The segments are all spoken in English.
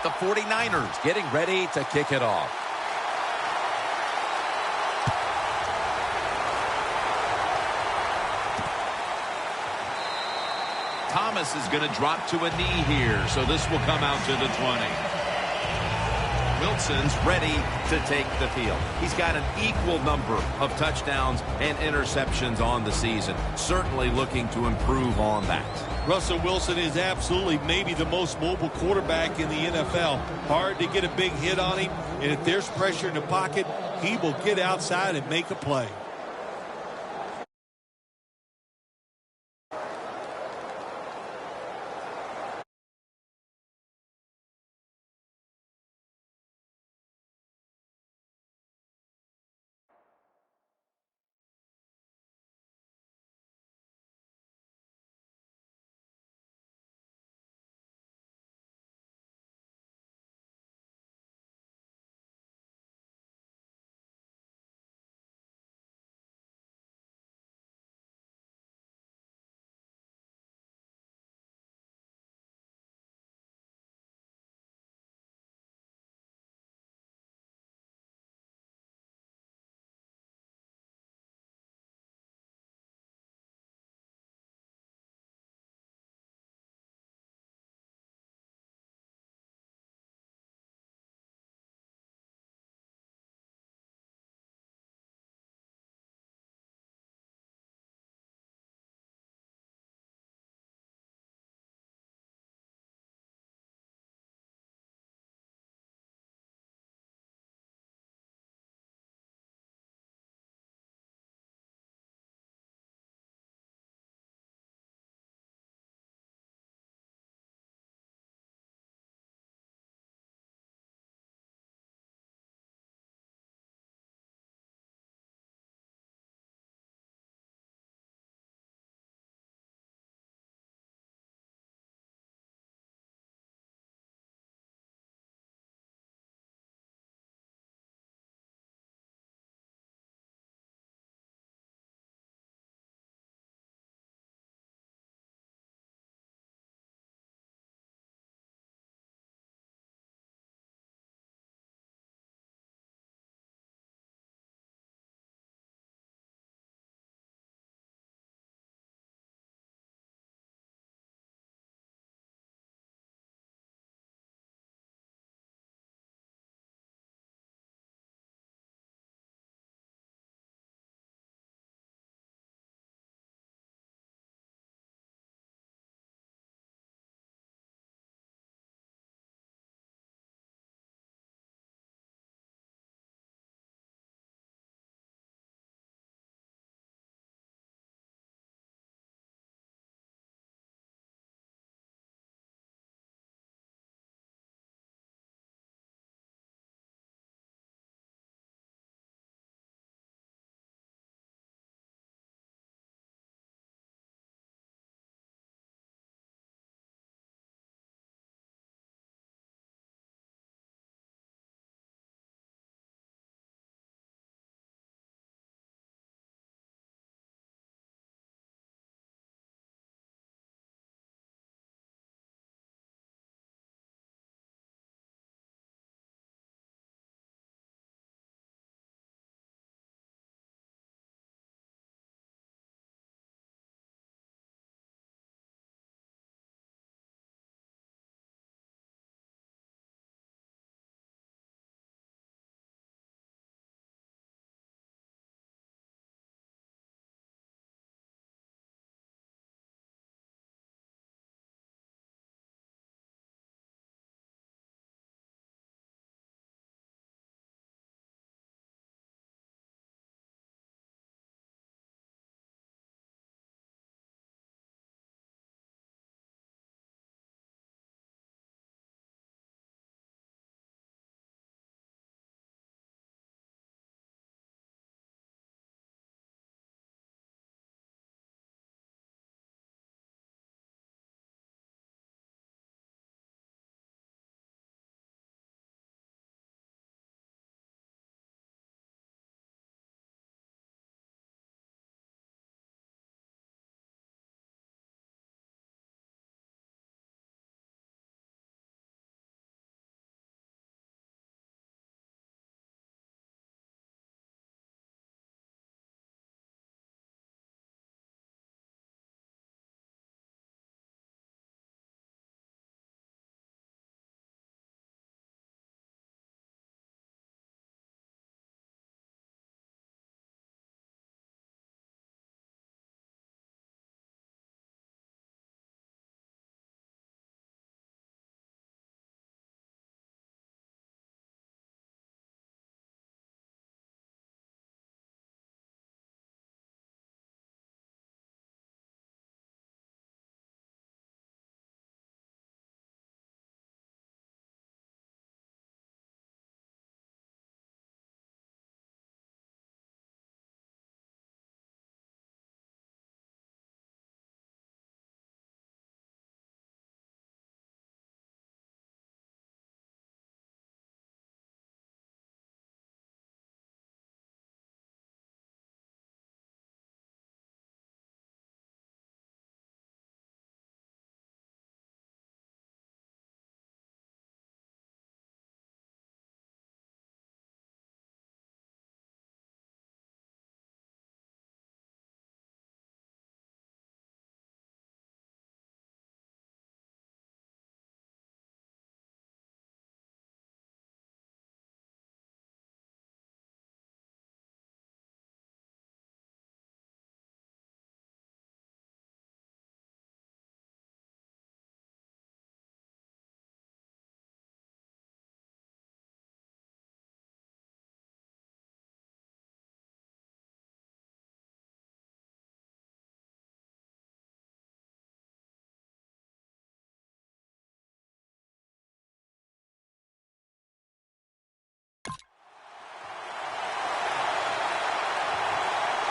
the 49ers getting ready to kick it off. Thomas is going to drop to a knee here, so this will come out to the 20. Wilson's ready to take the field. He's got an equal number of touchdowns and interceptions on the season. Certainly looking to improve on that. Russell Wilson is absolutely maybe the most mobile quarterback in the NFL. Hard to get a big hit on him, and if there's pressure in the pocket, he will get outside and make a play.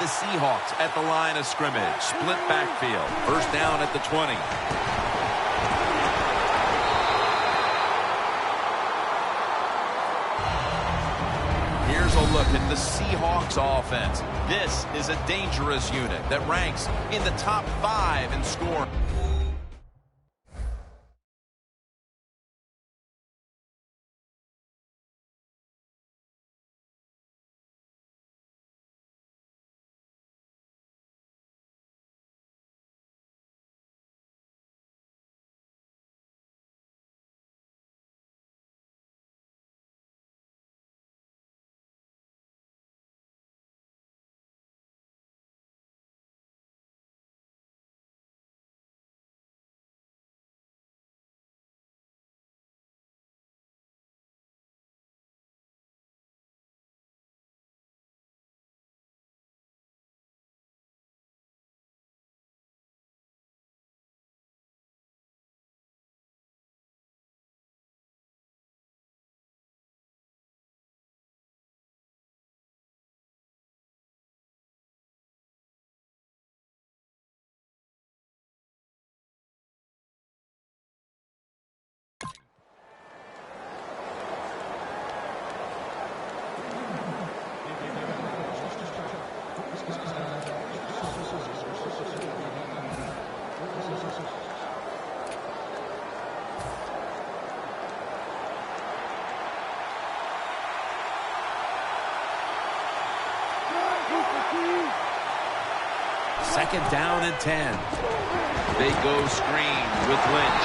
The Seahawks at the line of scrimmage. Split backfield. First down at the 20. Here's a look at the Seahawks offense. This is a dangerous unit that ranks in the top 5 in scoring. Second down and 10. They go screen with Lynch.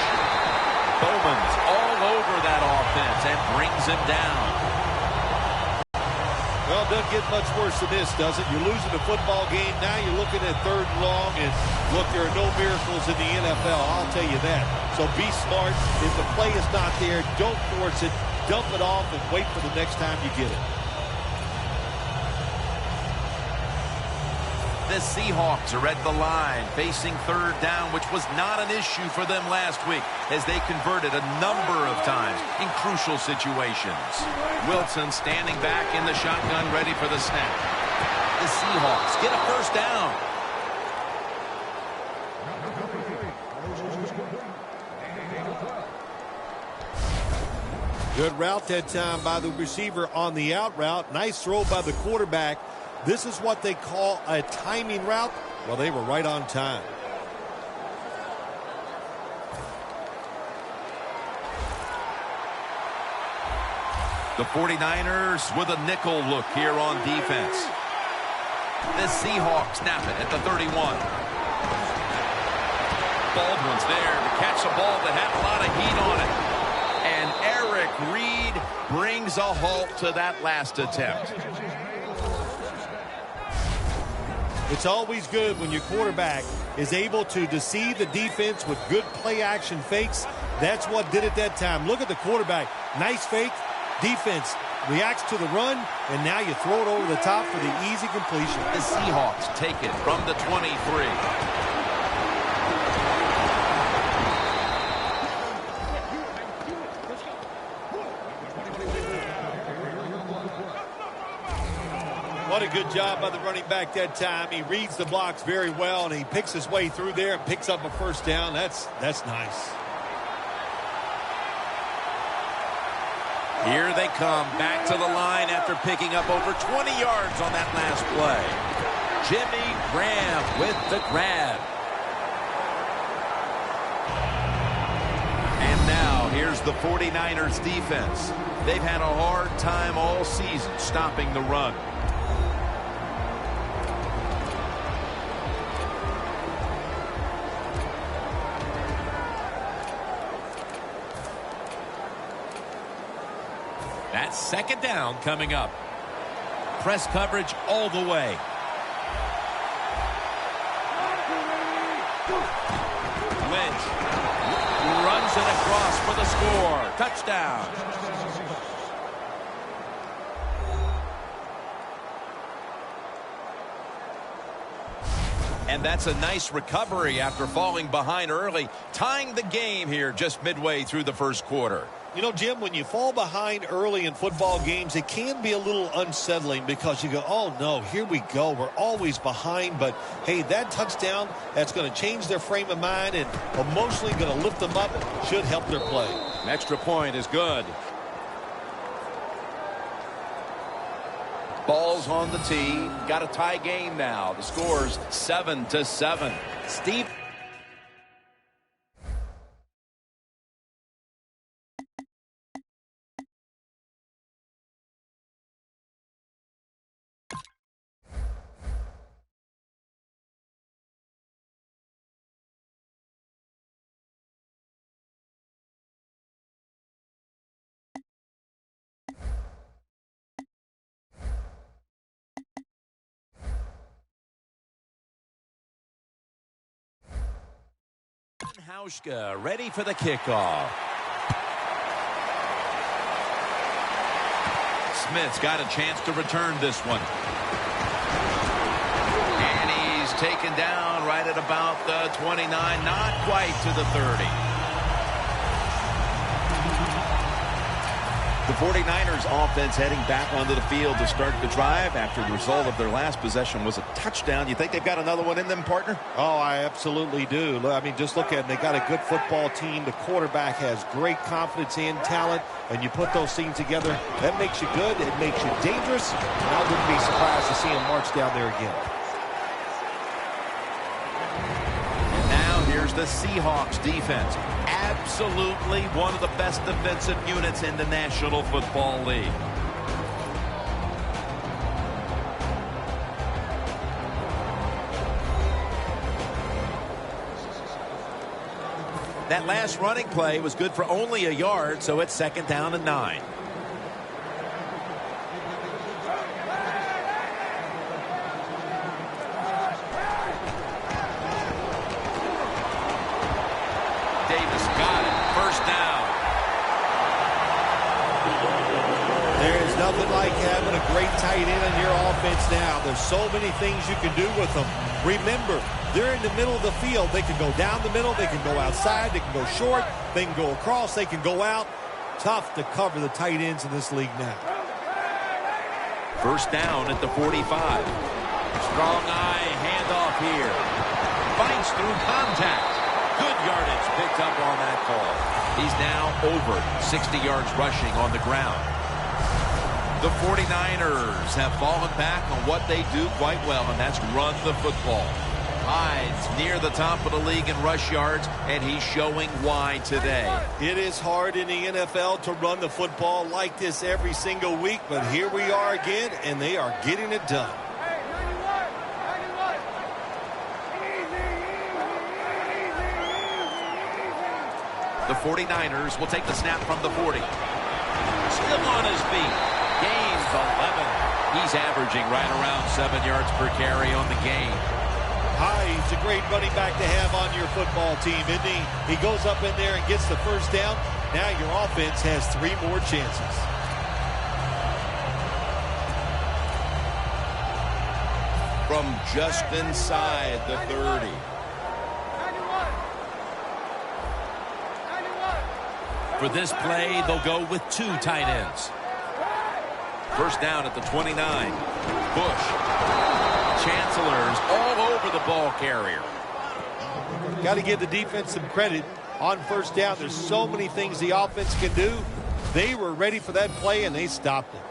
Bowman's all over that offense and brings him down. Well, it doesn't get much worse than this, does it? You're losing the football game. Now you're looking at 3rd and long. And, look, there are no miracles in the NFL. I'll tell you that. So be smart. If the play is not there, don't force it. Dump it off and wait for the next time you get it. The Seahawks are at the line, facing 3rd down, which was not an issue for them last week as they converted a number of times in crucial situations. Wilson standing back in the shotgun, ready for the snap. The Seahawks get a first down. Good route that time by the receiver on the out route. Nice throw by the quarterback. This is what they call a timing route. Well, they were right on time. The 49ers with a nickel look here on defense. The Seahawks snap it at the 31. Baldwin's there to catch a ball that had a lot of heat on it. And Eric Reed brings a halt to that last attempt. It's always good when your quarterback is able to deceive the defense with good play-action fakes. That's what did it that time. Look at the quarterback. Nice fake. Defense reacts to the run, and now you throw it over the top for the easy completion. The Seahawks take it from the 23. What a good job by the running back that time. He reads the blocks very well, and he picks his way through there and picks up a first down. That's nice. Here they come back to the line after picking up over 20 yards on that last play. Jimmy Graham with the grab. And now here's the 49ers defense. They've had a hard time all season stopping the run. That's second down coming up. Press coverage all the way. Lynch runs it across for the score. Touchdown. And that's a nice recovery after falling behind early, tying the game here just midway through the first quarter. You know, Jim, when you fall behind early in football games, it can be a little unsettling because you go, oh, no, here we go. We're always behind. But, hey, that touchdown, that's going to change their frame of mind and emotionally going to lift them up, should help their play. An extra point is good. Ball's on the tee. Got a tie game now. The score's 7-7. Steve. Hauschka ready for the kickoff. Smith's got a chance to return this one. And he's taken down right at about the 29, not quite to the 30. The 49ers offense heading back onto the field to start the drive after the result of their last possession was a touchdown. You think they've got another one in them, partner? Oh, I absolutely do. I mean, just look at it. They got a good football team. The quarterback has great confidence and talent, and you put those things together, that makes you good. It makes you dangerous, and I wouldn't be surprised to see him march down there again. And now here's the Seahawks defense. Absolutely one of the best defensive units in the National Football League. That last running play was good for only a yard, so it's 2nd down and 9. Nothing like having a great tight end in your offense now. There's so many things you can do with them. Remember, they're in the middle of the field. They can go down the middle. They can go outside. They can go short. They can go across. They can go out. Tough to cover the tight ends in this league now. 1st down at the 45. Strong eye handoff here. Fights through contact. Good yardage picked up on that call. He's now over 60 yards rushing on the ground. The 49ers have fallen back on what they do quite well, and that's run the football. Hyde's near the top of the league in rush yards, and he's showing why today. It is hard in the NFL to run the football like this every single week, but here we are again, and they are getting it done. The 49ers will take the snap from the 40. Still on his feet. Gains 11. He's averaging right around 7 yards per carry on the game. He's a great running back to have on your football team, isn't he? He goes up in there and gets the 1st down. Now your offense has 3 more chances. From just inside the 30. For this play, they'll go with 2 tight ends. 1st down at the 29. Bush. Chancellor's all over the ball carrier. Got to give the defense some credit on 1st down. There's so many things the offense can do. They were ready for that play, and they stopped it.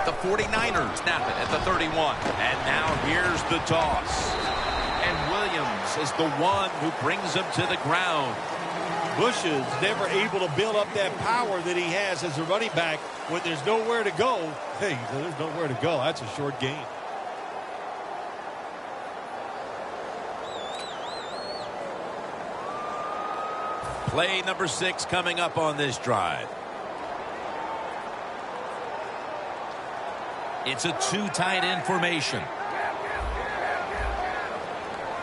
The 49ers snap it at the 31. And now here's the toss. And Williams is the one who brings him to the ground. Bush is never able to build up that power that he has as a running back when there's nowhere to go. Hey, there's nowhere to go. That's a short game. Play number 6 coming up on this drive. It's a 2 tight end formation.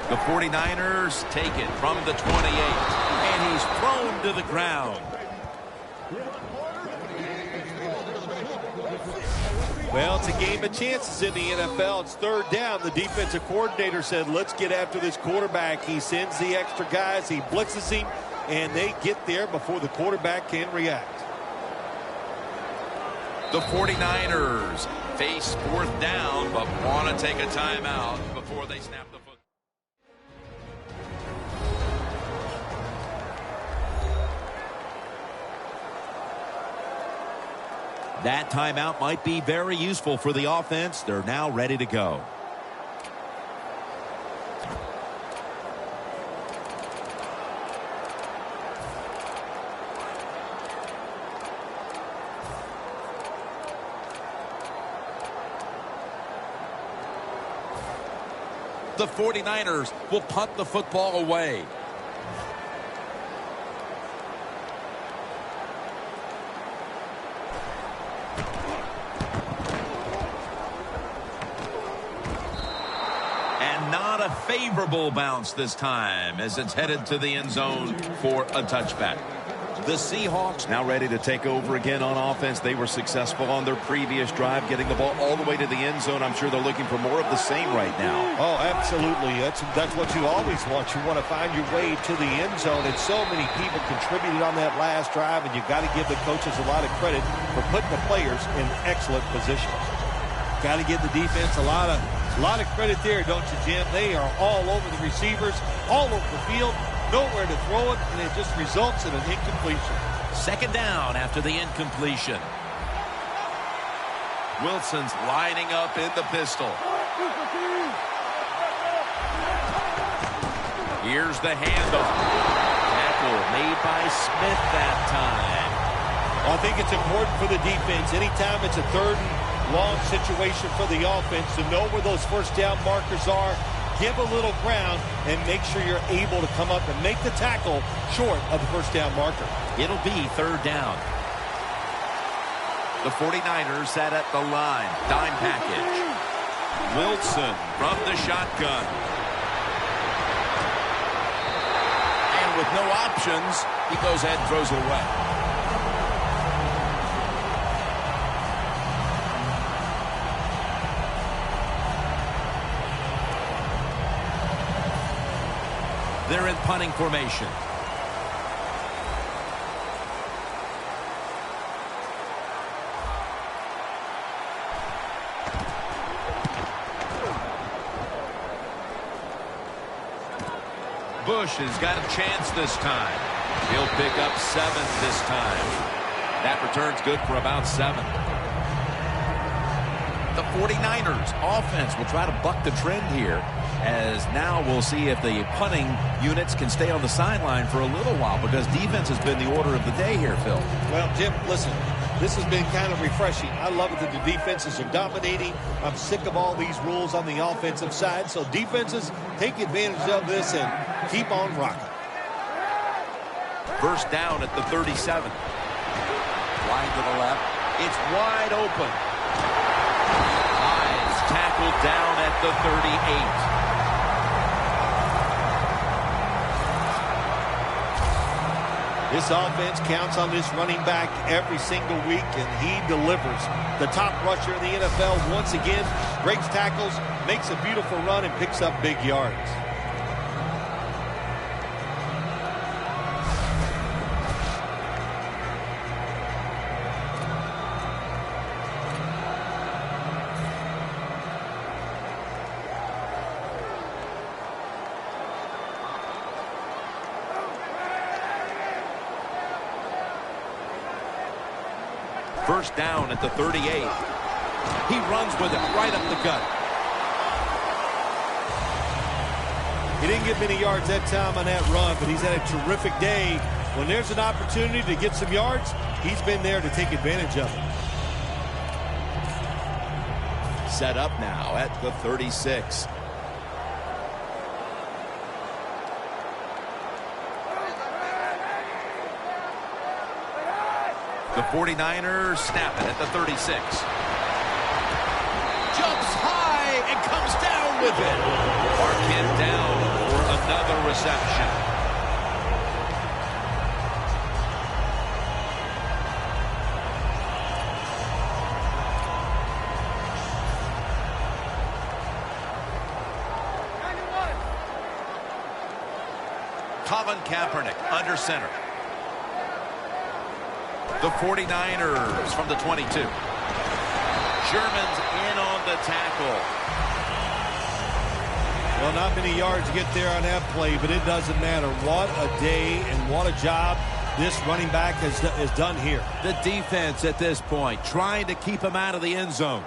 The 49ers take it from the 28. And he's thrown to the ground. Well, it's a game of chances in the NFL. It's third down. The defensive coordinator said, let's get after this quarterback. He sends the extra guys. He blitzes him, and they get there before the quarterback can react. The 49ers face fourth down, but want to take a timeout before they snap the football. That timeout might be very useful for the offense. They're now ready to go. The 49ers will punt the football away. And not a favorable bounce this time as it's headed to the end zone for a touchback. The Seahawks now ready to take over again on offense. They were successful on their previous drive, getting the ball all the way to the end zone. I'm sure they're looking for more of the same right now. Oh, absolutely. That's what you always want. You want to find your way to the end zone, and so many people contributed on that last drive, and you've got to give the coaches a lot of credit for putting the players in excellent position. Got to give the defense a lot of credit there, don't you, Jim? They are all over the receivers, all over the field. Nowhere to throw it, and it just results in an incompletion. Second down after the incompletion. Wilson's lining up in the pistol. Here's the handoff. Tackle made by Smith that time. Well, I think it's important for the defense. Anytime it's a third and long situation for the offense to know where those first down markers are, give a little ground, and make sure you're able to come up and make the tackle short of the first down marker. It'll be third down. The 49ers sat at the line. Dime package. Wilson from the shotgun. And with no options, he goes ahead and throws it away. They're in punting formation. Bush has got a chance this time. He'll pick up 7 this time. That return's good for about 7. The 49ers offense will try to buck the trend here, as now we'll see if the punting units can stay on the sideline for a little while, because defense has been the order of the day here, Phil. Well, Jim, listen, this has been kind of refreshing. I love it that the defenses are dominating. I'm sick of all these rules on the offensive side, so defenses take advantage of this and keep on rocking. First down at the 37. Line to the left. It's wide open. Tackled down at the 38. This offense counts on this running back every single week, and he delivers. The top rusher in the NFL once again breaks tackles, makes a beautiful run, and picks up big yards. First down at the 38. He runs with it right up the gut. He didn't get many yards that time on that run, but he's had a terrific day. When there's an opportunity to get some yards, he's been there to take advantage of it. Set up now at the 36. The 49ers snap it at the 36. Jumps high and comes down with it. Marquette down for another reception. Colin Kaepernick under center. The 49ers from the 22. Sherman's in on the tackle. Well, not many yards to get there on that play, but it doesn't matter. What a day and what a job this running back has done here. The defense at this point trying to keep him out of the end zone.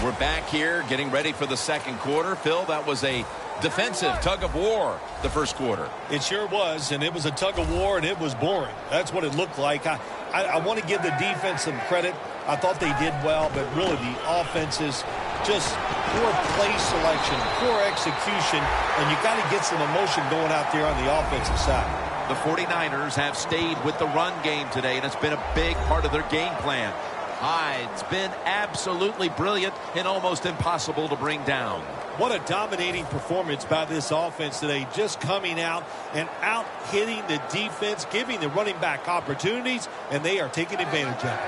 We're back here getting ready for the second quarter. Phil, that was a defensive tug of war the first quarter. It sure was, and it was a tug of war, and it was boring. That's what it looked like. I want to give the defense some credit. I thought they did well, but really the offenses, just poor play selection, poor execution, and you got to get some emotion going out there on the offensive side. The 49ers have stayed with the run game today, and it's been a big part of their game plan. Hyde's been absolutely brilliant and almost impossible to bring down. What a dominating performance by this offense today, just coming out and out-hitting the defense, giving the running back opportunities, and they are taking advantage of it.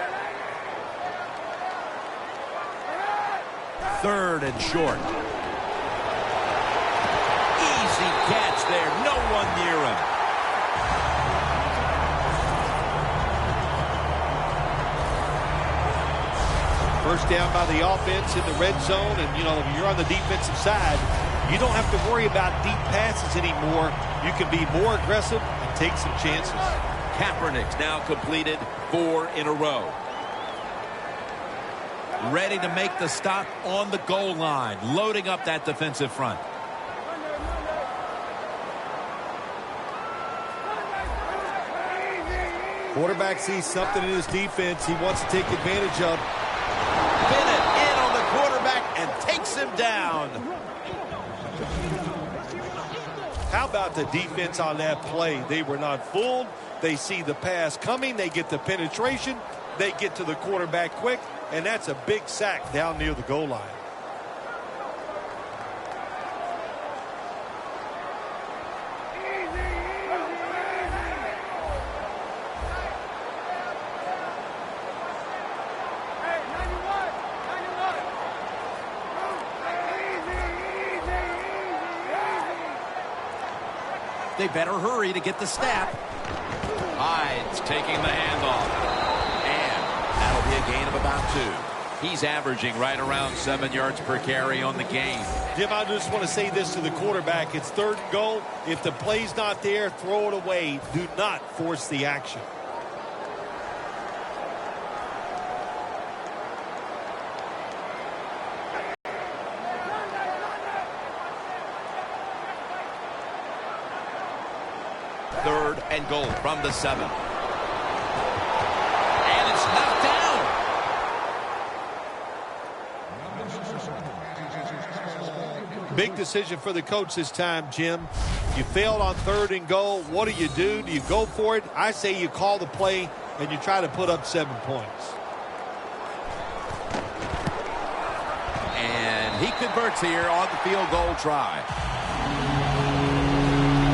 Third and short. Easy catch there. No one near him. First down by the offense in the red zone, and, you know, if you're on the defensive side, you don't have to worry about deep passes anymore. You can be more aggressive and take some chances. Kaepernick's now completed 4 in a row. Ready to make the stop on the goal line, loading up that defensive front. Quarterback sees something in his defense he wants to take advantage of. Bennett in on the quarterback and takes him down. How about the defense on that play? They were not fooled. They see the pass coming. They get the penetration. They get to the quarterback quick, and that's a big sack down near the goal line. They better hurry to get the snap. Hyde's taking the handoff. And that'll be a gain of about 2. He's averaging right around 7 yards per carry on the game. Jim, I just want to say this to the quarterback. It's third and goal. If the play's not there, throw it away. Do not force the action. Third and goal from the 7. And it's knocked down. Big decision for the coach this time, Jim. You failed on third and goal. What do? Do you go for it? I say you call the play and you try to put up 7 points. And he converts here on the field goal try.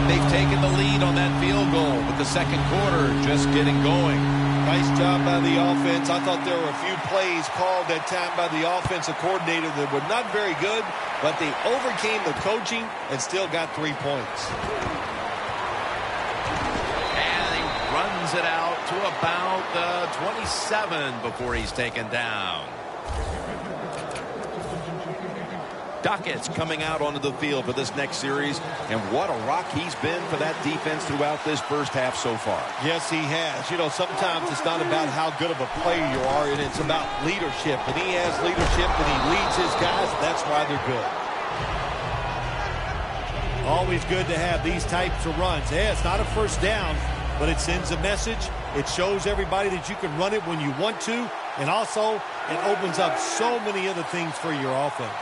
They've taken the lead on that field goal, with the second quarter just getting going. Nice job by the offense. I thought there were a few plays called that time by the offensive coordinator that were not very good, but they overcame the coaching and still got 3 points. And he runs it out to about the 27 before he's taken down. Duckett's coming out onto the field for this next series, and what a rock he's been for that defense throughout this first half so far. Yes, he has. You know, sometimes it's not about how good of a player you are, and it's about leadership. And he has leadership, and he leads his guys, and that's why they're good. Always good to have these types of runs. Yeah, it's not a first down, but it sends a message. It shows everybody that you can run it when you want to, and also it opens up so many other things for your offense.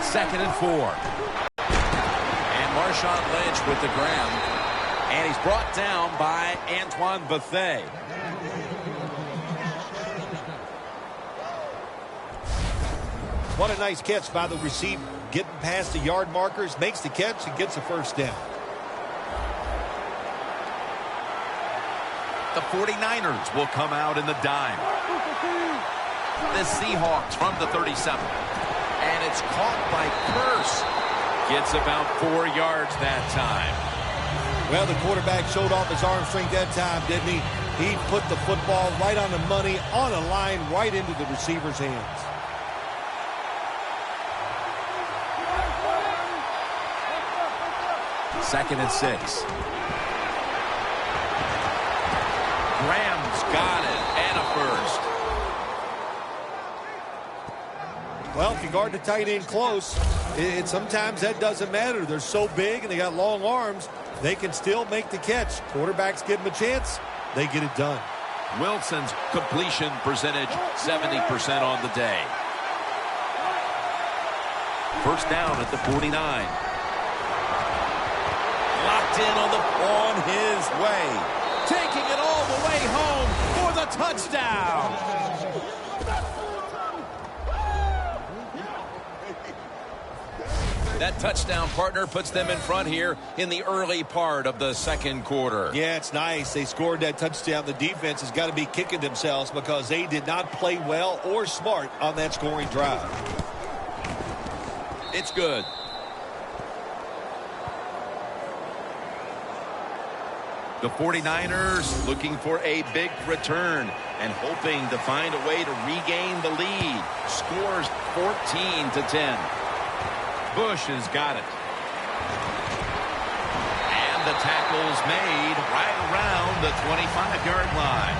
2nd and 4. And Marshawn Lynch with the ground. And he's brought down by Antoine Bethea. What a nice catch by the receiver. Getting past the yard markers, makes the catch, and gets a first down. The 49ers will come out in the dime. the Seahawks from the 37. And it's caught by Purse. Gets about 4 yards that time. Well, the quarterback showed off his arm strength that time, didn't he? He put the football right on the money, on a line, right into the receiver's hands. Second and 6. Graham's got it, and a first. Well, if you guard the tight end close, sometimes that doesn't matter. They're so big and they got long arms, they can still make the catch. Quarterbacks give them a chance, they get it done. Wilson's completion percentage, 70% on the day. First down at the 49. Locked in on his way. Taking it all the way home for the touchdown. That touchdown, partner, puts them in front here in the early part of the second quarter. Yeah, it's nice. They scored that touchdown. The defense has got to be kicking themselves because they did not play well or smart on that scoring drive. It's good. The 49ers looking for a big return and hoping to find a way to regain the lead. Scores 14-10. Bush has got it. And the tackle's made right around the 25-yard line.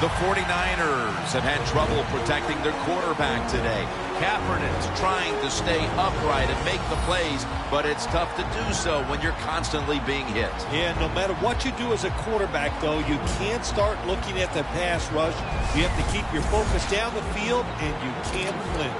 The 49ers have had trouble protecting their quarterback today. Kaepernick's trying to stay upright and make the plays, but it's tough to do so when you're constantly being hit. Yeah, no matter what you do as a quarterback, though, you can't start looking at the pass rush. You have to keep your focus down the field, and you can't flinch.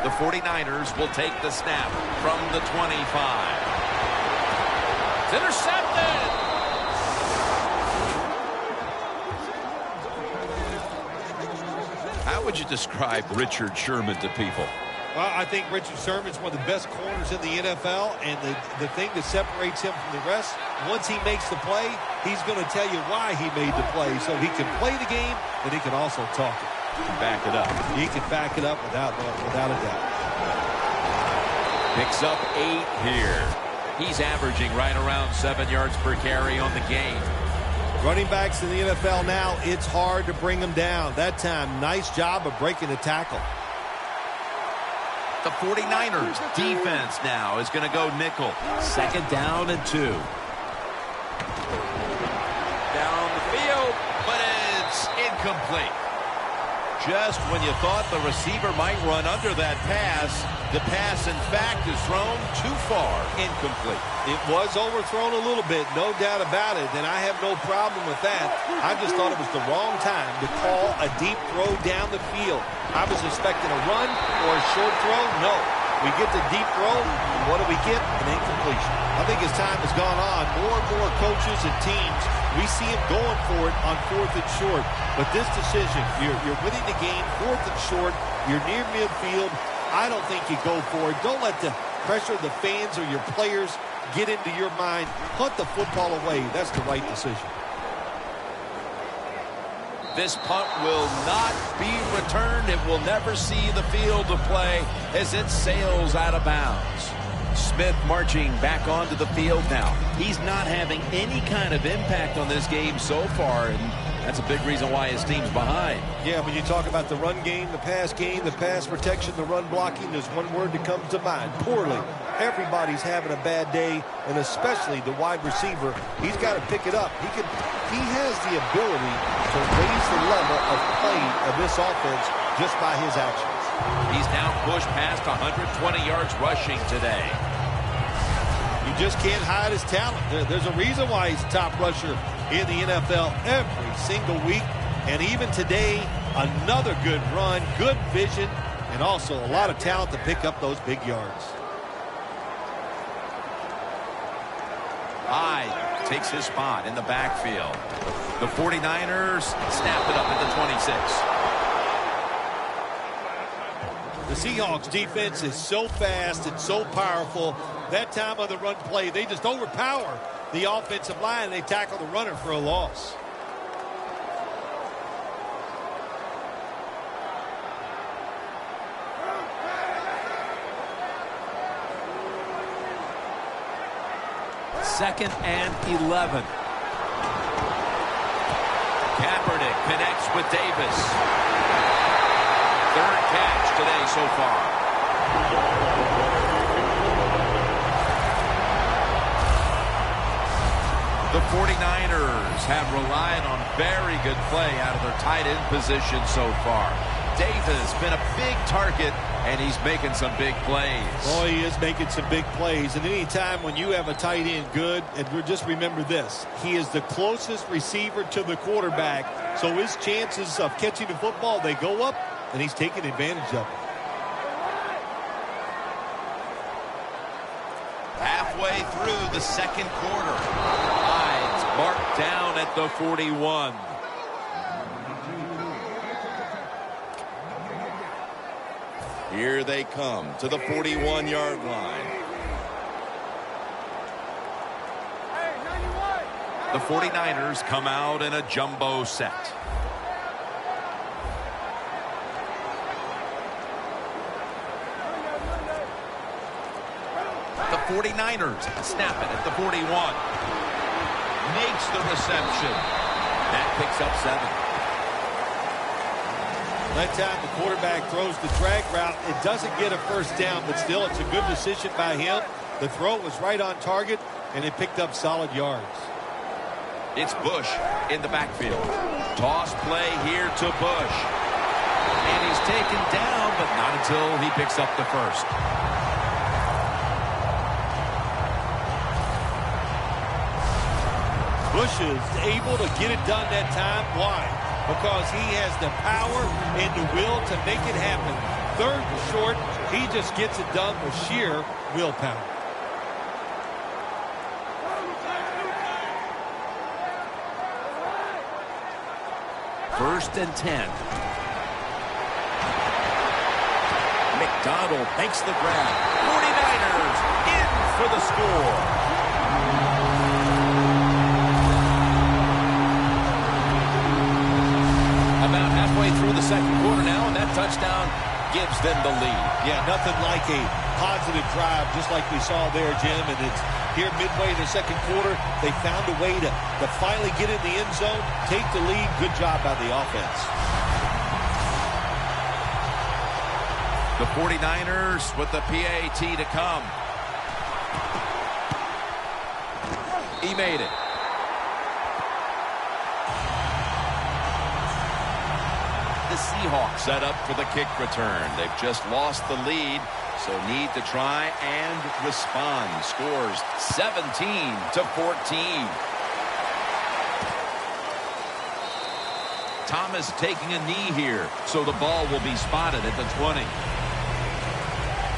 The 49ers will take the snap from the 25. It's intercepted! How would you describe Richard Sherman to people? Well, I think Richard Sherman's one of the best corners in the NFL, and the thing that separates him from the rest, once he makes the play, he's going to tell you why he made the play, so he can play the game, and he can also talk it. Back it up. He can back it up without a doubt. Picks up 8 here. He's averaging right around 7 yards per carry on the game. Running backs in the NFL now, it's hard to bring them down. That time, nice job of breaking the tackle. The 49ers defense now is going to go nickel. Second down and 2. Down the field, but it's incomplete. Just when you thought the receiver might run under that pass, the pass, in fact, is thrown too far. Incomplete. It was overthrown a little bit, no doubt about it, and I have no problem with that. I just thought it was the wrong time to call a deep throw down the field. I was expecting a run or a short throw. No. We get the deep throw, and what do we get? An incompletion. I think as time has gone on, more and more coaches and teams, we see them going for it on 4th and short. But this decision, you're winning the game, 4th and short, you're near midfield. I don't think you go for it. Don't let the pressure of the fans or your players get into your mind. Punt the football away. That's the right decision. This punt will not be returned. It will never see the field of play as it sails out of bounds. Smith marching back onto the field now. He's not having any kind of impact on this game so far, and that's a big reason why his team's behind. Yeah, when you talk about the run game, the pass protection, the run blocking, there's one word that comes to mind: poorly. Everybody's having a bad day, and especially the wide receiver. He's got to pick it up. He has the ability to raise the level of play of this offense just by his actions. He's now pushed past 120 yards rushing today. You just can't hide his talent. There's a reason why he's top rusher in the NFL every single week. And even today, another good run, good vision, and also a lot of talent to pick up those big yards. Hyde takes his spot in the backfield. The 49ers snap it up at the 26. Seahawks defense is so fast and so powerful. That time on the run play, they just overpower the offensive line. They tackle the runner for a loss. Second and 11. Kaepernick connects with Davis. Third catch today so far. The 49ers have relied on very good play out of their tight end position so far. Davis been a big target, and he's making some big plays. Boy, he is making some big plays. And any time when you have a tight end good, and just remember this, he is the closest receiver to the quarterback. So his chances of catching the football, they go up, and he's taking advantage of it. Halfway through the second quarter. Lines marked down at the 41. Here they come to the 41-yard line. The 49ers come out in a jumbo set. The 49ers snap it at the 41. Makes the reception. That picks up 7. That time the quarterback throws the drag route. It doesn't get a first down, but still it's a good decision by him. The throw was right on target, and it picked up solid yards. It's Bush in the backfield. Toss play here to Bush. And he's taken down, but not until he picks up the first. Bush is able to get it done that time. Why? Because he has the power and the will to make it happen. Third and short, he just gets it done with sheer willpower. First and 10. McDonald makes the grab. 49ers in for the score. About halfway through the second quarter now, and that touchdown gives them the lead. Yeah, nothing like a positive drive, just like we saw there, Jim. And it's here midway in the second quarter, they found a way to finally get in the end zone, take the lead. Good job by the offense. The 49ers with the PAT to come. He made it. The Seahawks set up for the kick return. They've just lost the lead, so need to try and respond. Scores 17-14. Thomas taking a knee here, so the ball will be spotted at the 20.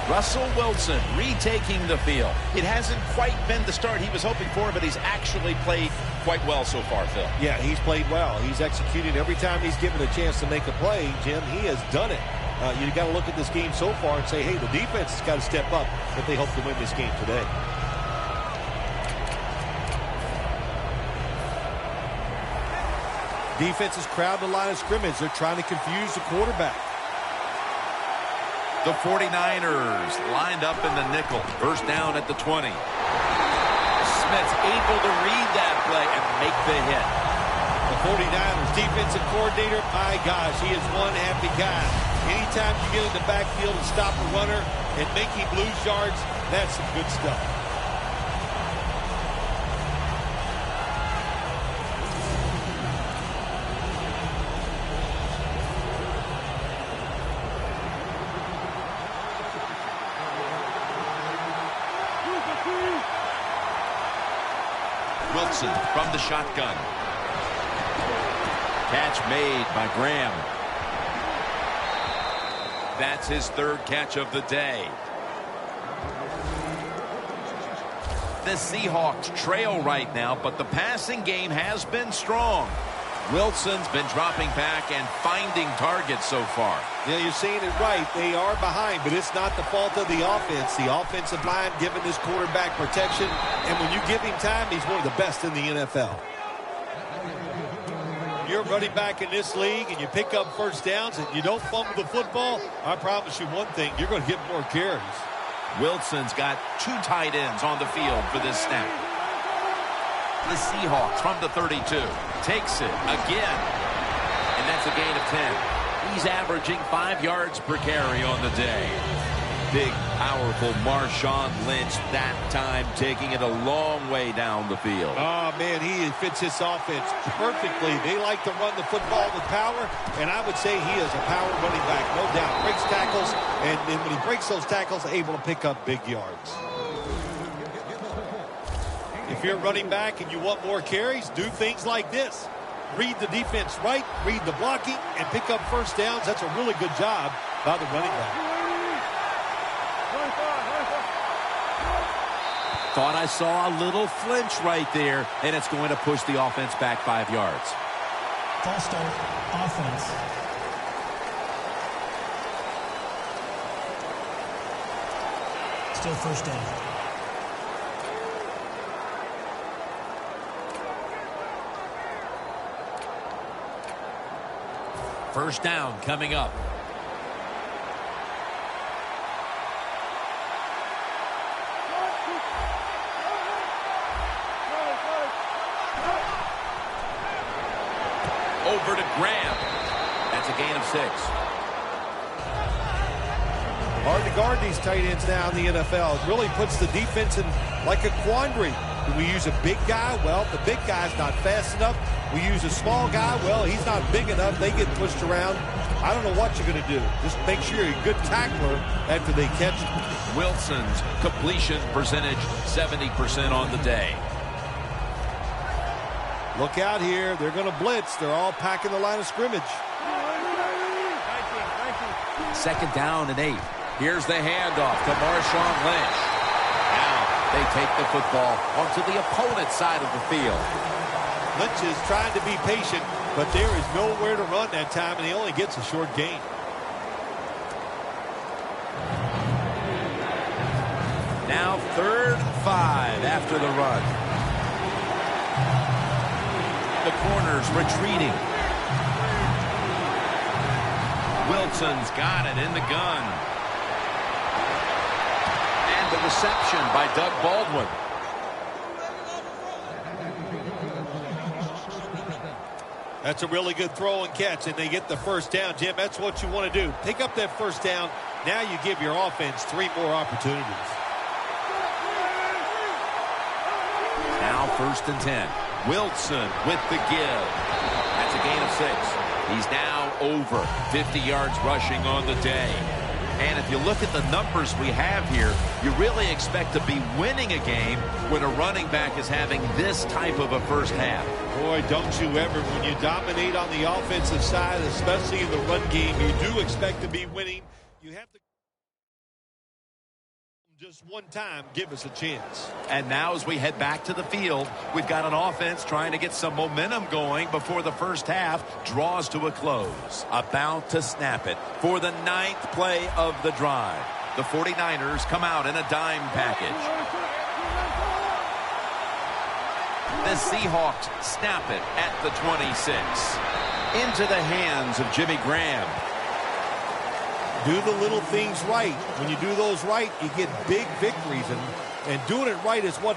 Russell Wilson retaking the field. It hasn't quite been the start he was hoping for, but he's actually played quite well so far, Phil. Yeah, he's played well. He's executed every time he's given a chance to make a play. Jim, he has done it. You got to look at this game so far and say, hey, the defense has got to step up if they hope to win this game today. Defense is crowding the line of scrimmage. They're trying to confuse the quarterback. The 49ers lined up in the nickel. First down at the 20. Smith's able to read that play and make the hit. The 49ers defensive coordinator, my gosh, he is one happy guy. Anytime you get in the backfield and stop a runner and make him lose yards, that's some good stuff. Wilson from the shotgun. Catch made by Graham. That's his third catch of the day. The Seahawks trail right now, but the passing game has been strong. Wilson's been dropping back and finding targets so far. Yeah, you're saying it right. They are behind, but it's not the fault of the offense. The offensive line giving this quarterback protection, and when you give him time, he's one of the best in the NFL. You're running back in this league, and you pick up first downs, and you don't fumble the football, I promise you one thing, you're going to get more carries. Wilson's got 2 tight ends on the field for this snap. The Seahawks from the 32 takes it again, and that's a gain of 10. He's averaging 5 yards per carry on the day. Big, powerful Marshawn Lynch that time, taking it a long way down the field. Oh, man, he fits this offense perfectly. They like to run the football with power, and I would say he is a power running back, no doubt. Breaks tackles, and when he breaks those tackles, able to pick up big yards. If you're running back and you want more carries, do things like this. Read the defense right, read the blocking, and pick up first downs. That's a really good job by the running back. Thought I saw a little flinch right there, and it's going to push the offense back 5 yards. False start, offense. Still first down. First down coming up. Over to Graham. That's a gain of 6. Hard to guard these tight ends now in the NFL. It really puts the defense in like a quandary. Do we use a big guy? Well, the big guy's not fast enough. We use a small guy. Well, he's not big enough. They get pushed around. I don't know what you're going to do. Just make sure you're a good tackler after they catch you. Wilson's completion percentage 70% on the day. Look out here. They're going to blitz. They're all packing the line of scrimmage. Second down and 8. Here's the handoff to Marshawn Lynch. Now they take the football onto the opponent's side of the field. Lynch is trying to be patient, but there is nowhere to run that time, and he only gets a short gain. Now 3rd and 5 after the run. The corners retreating. Wilson's got it in the gun. And the reception by Doug Baldwin. That's a really good throw and catch, and they get the first down. Jim, that's what you want to do. Pick up that first down. Now you give your offense 3 more opportunities. Now 1st and 10. Wilson with the give. That's a gain of 6. He's now over 50 yards rushing on the day. And if you look at the numbers we have here, you really expect to be winning a game when a running back is having this type of a first half. Boy, don't you ever. When you dominate on the offensive side, especially in the run game, you do expect to be winning. You have to just one time give us a chance. And now as we head back to the field, we've got an offense trying to get some momentum going before the first half draws to a close. About to snap it for the 9th play of the drive. The 49ers come out in a dime package. The Seahawks snap it at the 26. Into the hands of Jimmy Graham. Do the little things right. When you do those right, you get big victories. And doing it right is what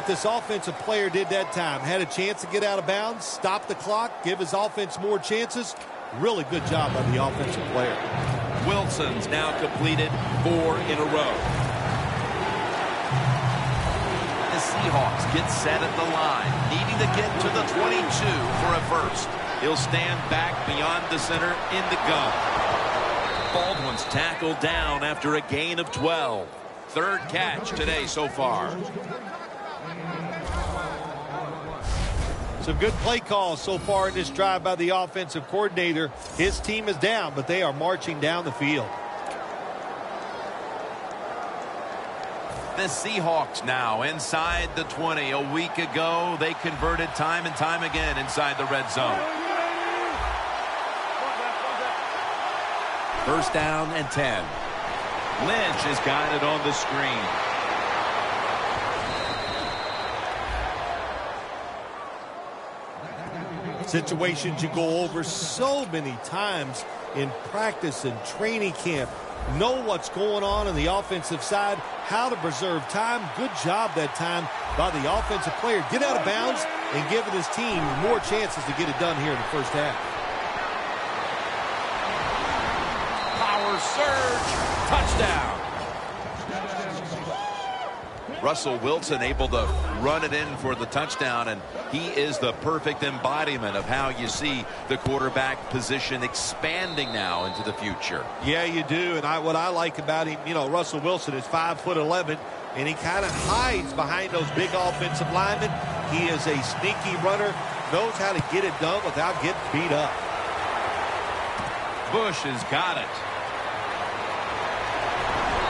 this offensive player did that time. Had a chance to get out of bounds, stop the clock, give his offense more chances. Really good job by the offensive player. Wilson's now completed 4 in a row. The Seahawks get set at the line, needing to get to the 22 for a first. He'll stand back beyond the center in the gun. Baldwin's tackled down after a gain of 12. 3rd catch today so far. Some good play calls so far in this drive by the offensive coordinator. His team is down, but they are marching down the field. The Seahawks now inside the 20. A week ago, they converted time and time again inside the red zone. First down and 10. Lynch has got it on the screen. Situations you go over so many times in practice and training camp. Know what's going on the offensive side, how to preserve time. Good job that time by the offensive player. Get out of bounds and giving his team more chances to get it done here in the first half. Power surge. Touchdown. Russell Wilson able to run it in for the touchdown, and he is the perfect embodiment of how you see the quarterback position expanding now into the future. Yeah, you do. And what I like about him, Russell Wilson is 5'11", and he kind of hides behind those big offensive linemen. He is a sneaky runner, knows how to get it done without getting beat up. Bush has got it.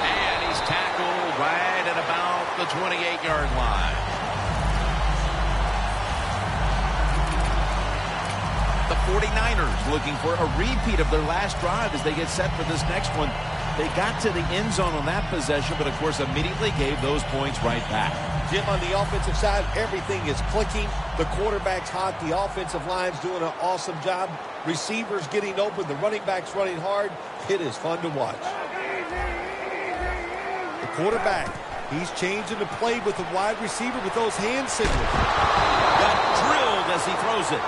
And he's tackled right at about the 28-yard line. The 49ers looking for a repeat of their last drive as they get set for this next one. They got to the end zone on that possession, but of course immediately gave those points right back. Jim, on the offensive side, everything is clicking. The quarterback's hot. The offensive line's doing an awesome job. Receivers getting open. The running back's running hard. It is fun to watch. The quarterback, he's changing the play with the wide receiver with those hand signals. Got drilled as he throws it.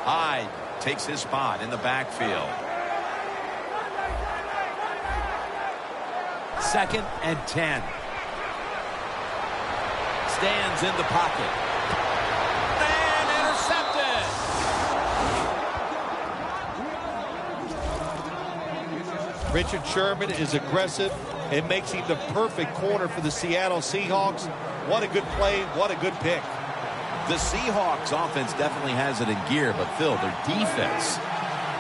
Hyde takes his spot in the backfield. 2nd and 10. Stands in the pocket. And intercepted. Richard Sherman is aggressive. It makes him the perfect corner for the Seattle Seahawks. What a good play. What a good pick. The Seahawks offense definitely has it in gear, but Phil, their defense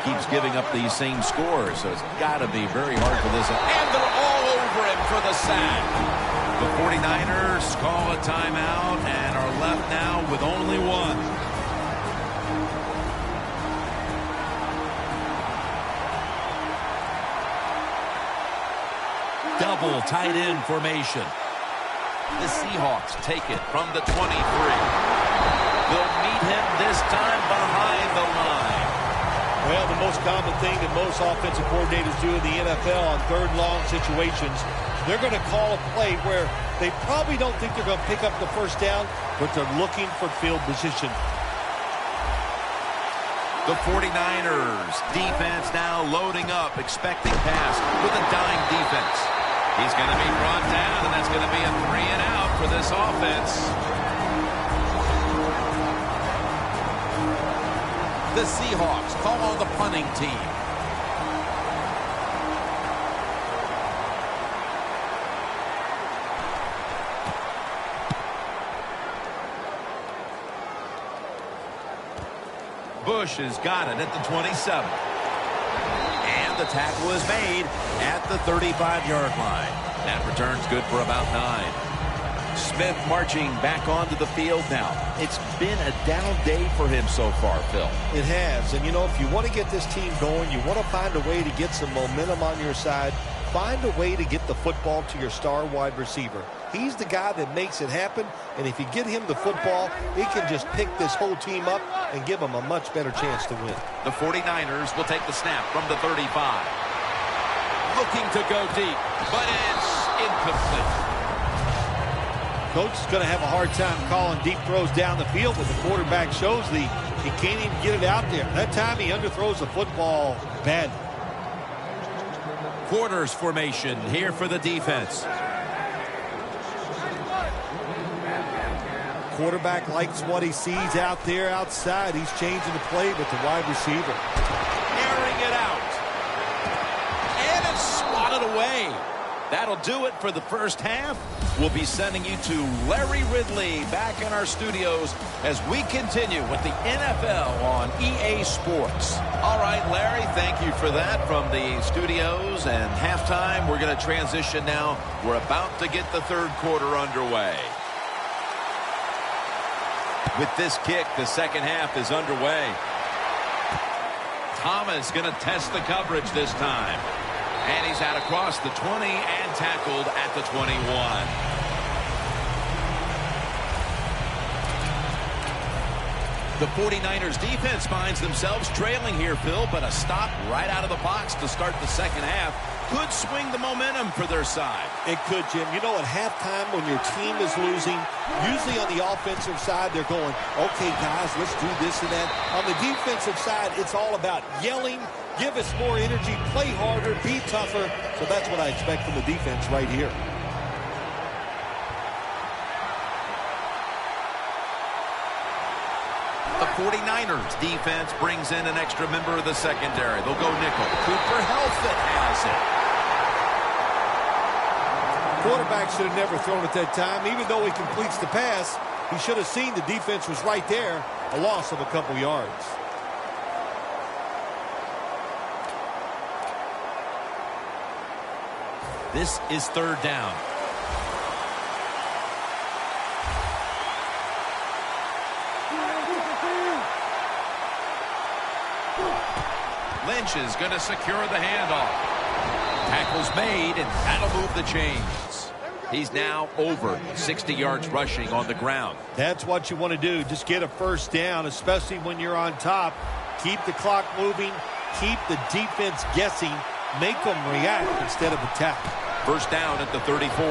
keeps giving up these same scores, so it's got to be very hard for this. And they're all over him for the sack. The 49ers call a timeout and are left now with only one. Double tight end formation. The Seahawks take it from the 23. They'll meet him this time behind the line. Well, the most common thing that most offensive coordinators do in the NFL on third long situations, they're going to call a play where they probably don't think they're going to pick up the first down, but they're looking for field position. The 49ers defense now loading up, expecting pass with a dime defense. He's going to be brought down, and that's going to be a 3 and out for this offense. The Seahawks call on the punting team. Bush has got it at the 27. And the tackle is made at the 35-yard line. That return's good for about 9. Smith marching back onto the field now. It's been a down day for him so far, Phil. It has. And, if you want to get this team going, you want to find a way to get some momentum on your side. Find a way to get the football to your star wide receiver. He's the guy that makes it happen. And if you get him the football, he can just pick this whole team up and give them a much better chance to win. The 49ers will take the snap from the 35. Looking to go deep, but it's incomplete. Coach is going to have a hard time calling deep throws down the field, but the quarterback shows he can't even get it out there. That time he underthrows the football bad. Quarters formation here for the defense. Quarterback likes what he sees out there outside. He's changing the play with the wide receiver. Airing it out. And it's swatted away. That'll do it for the first half. We'll be sending you to Larry Ridley back in our studios as we continue with the NFL on EA Sports. All right, Larry, thank you for that from the studios. And halftime, we're going to transition now. We're about to get the third quarter underway. With this kick, the second half is underway. Thomas going to test the coverage this time. And he's out across the 20 and tackled at the 21. The 49ers defense finds themselves trailing here, Phil, but a stop right out of the box to start the second half could swing the momentum for their side. It could, Jim. You know, at halftime when your team is losing, usually on the offensive side, they're going, okay, guys, let's do this and that. On the defensive side, it's all about yelling, give us more energy, play harder, be tougher. So that's what I expect from the defense right here. The 49ers defense brings in an extra member of the secondary. They'll go nickel. Cooper Helfet has it. Quarterback should have never thrown at that time. Even though he completes the pass, he should have seen the defense was right there. A loss of a couple yards. This is third down. Lynch is going to secure the handoff. Tackle's made, and that'll move the chains. He's now over 60 yards rushing on the ground. That's what you want to do. Just get a first down, especially when you're on top. Keep the clock moving. Keep the defense guessing. Make them react instead of attack. First down at the 34.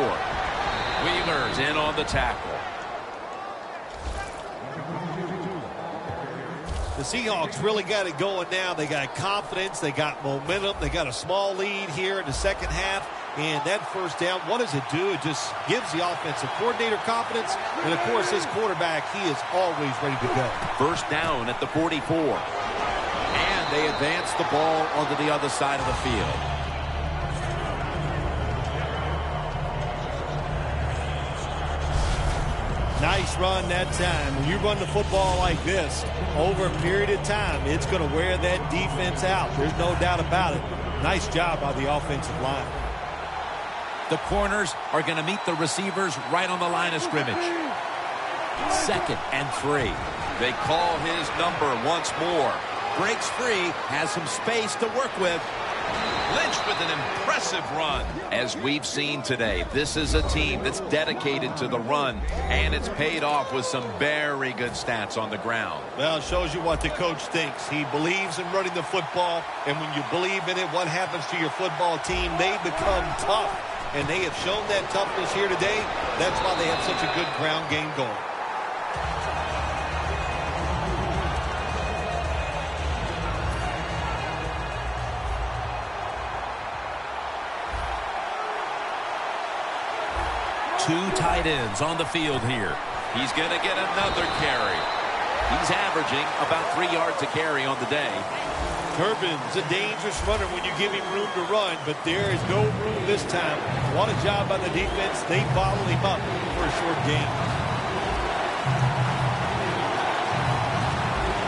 Wheeler's in on the tackle. The Seahawks really got it going now. They got confidence. They got momentum. They got a small lead here in the second half. And that first down, what does it do? It just gives the offensive coordinator confidence. And, of course, his quarterback, he is always ready to go. First down at the 44. And they advance the ball onto the other side of the field. Nice run that time. When you run the football like this, over a period of time, it's going to wear that defense out. There's no doubt about it. Nice job by the offensive line. The corners are going to meet the receivers right on the line of scrimmage. 2nd and 3. They call his number once more. Breaks free, has some space to work with. Lynch with an impressive run. As we've seen today, this is a team that's dedicated to the run, and it's paid off with some very good stats on the ground. Well, it shows you what the coach thinks. He believes in running the football, and when you believe in it, what happens to your football team? They become tough, and they have shown that toughness here today. That's why they have such a good ground game going. Two tight ends on the field here. He's going to get another carry. He's averaging about 3 yards a carry on the day. Turbin's a dangerous runner when you give him room to run, but there is no room this time. What a job by the defense. They bottled him up for a short gain.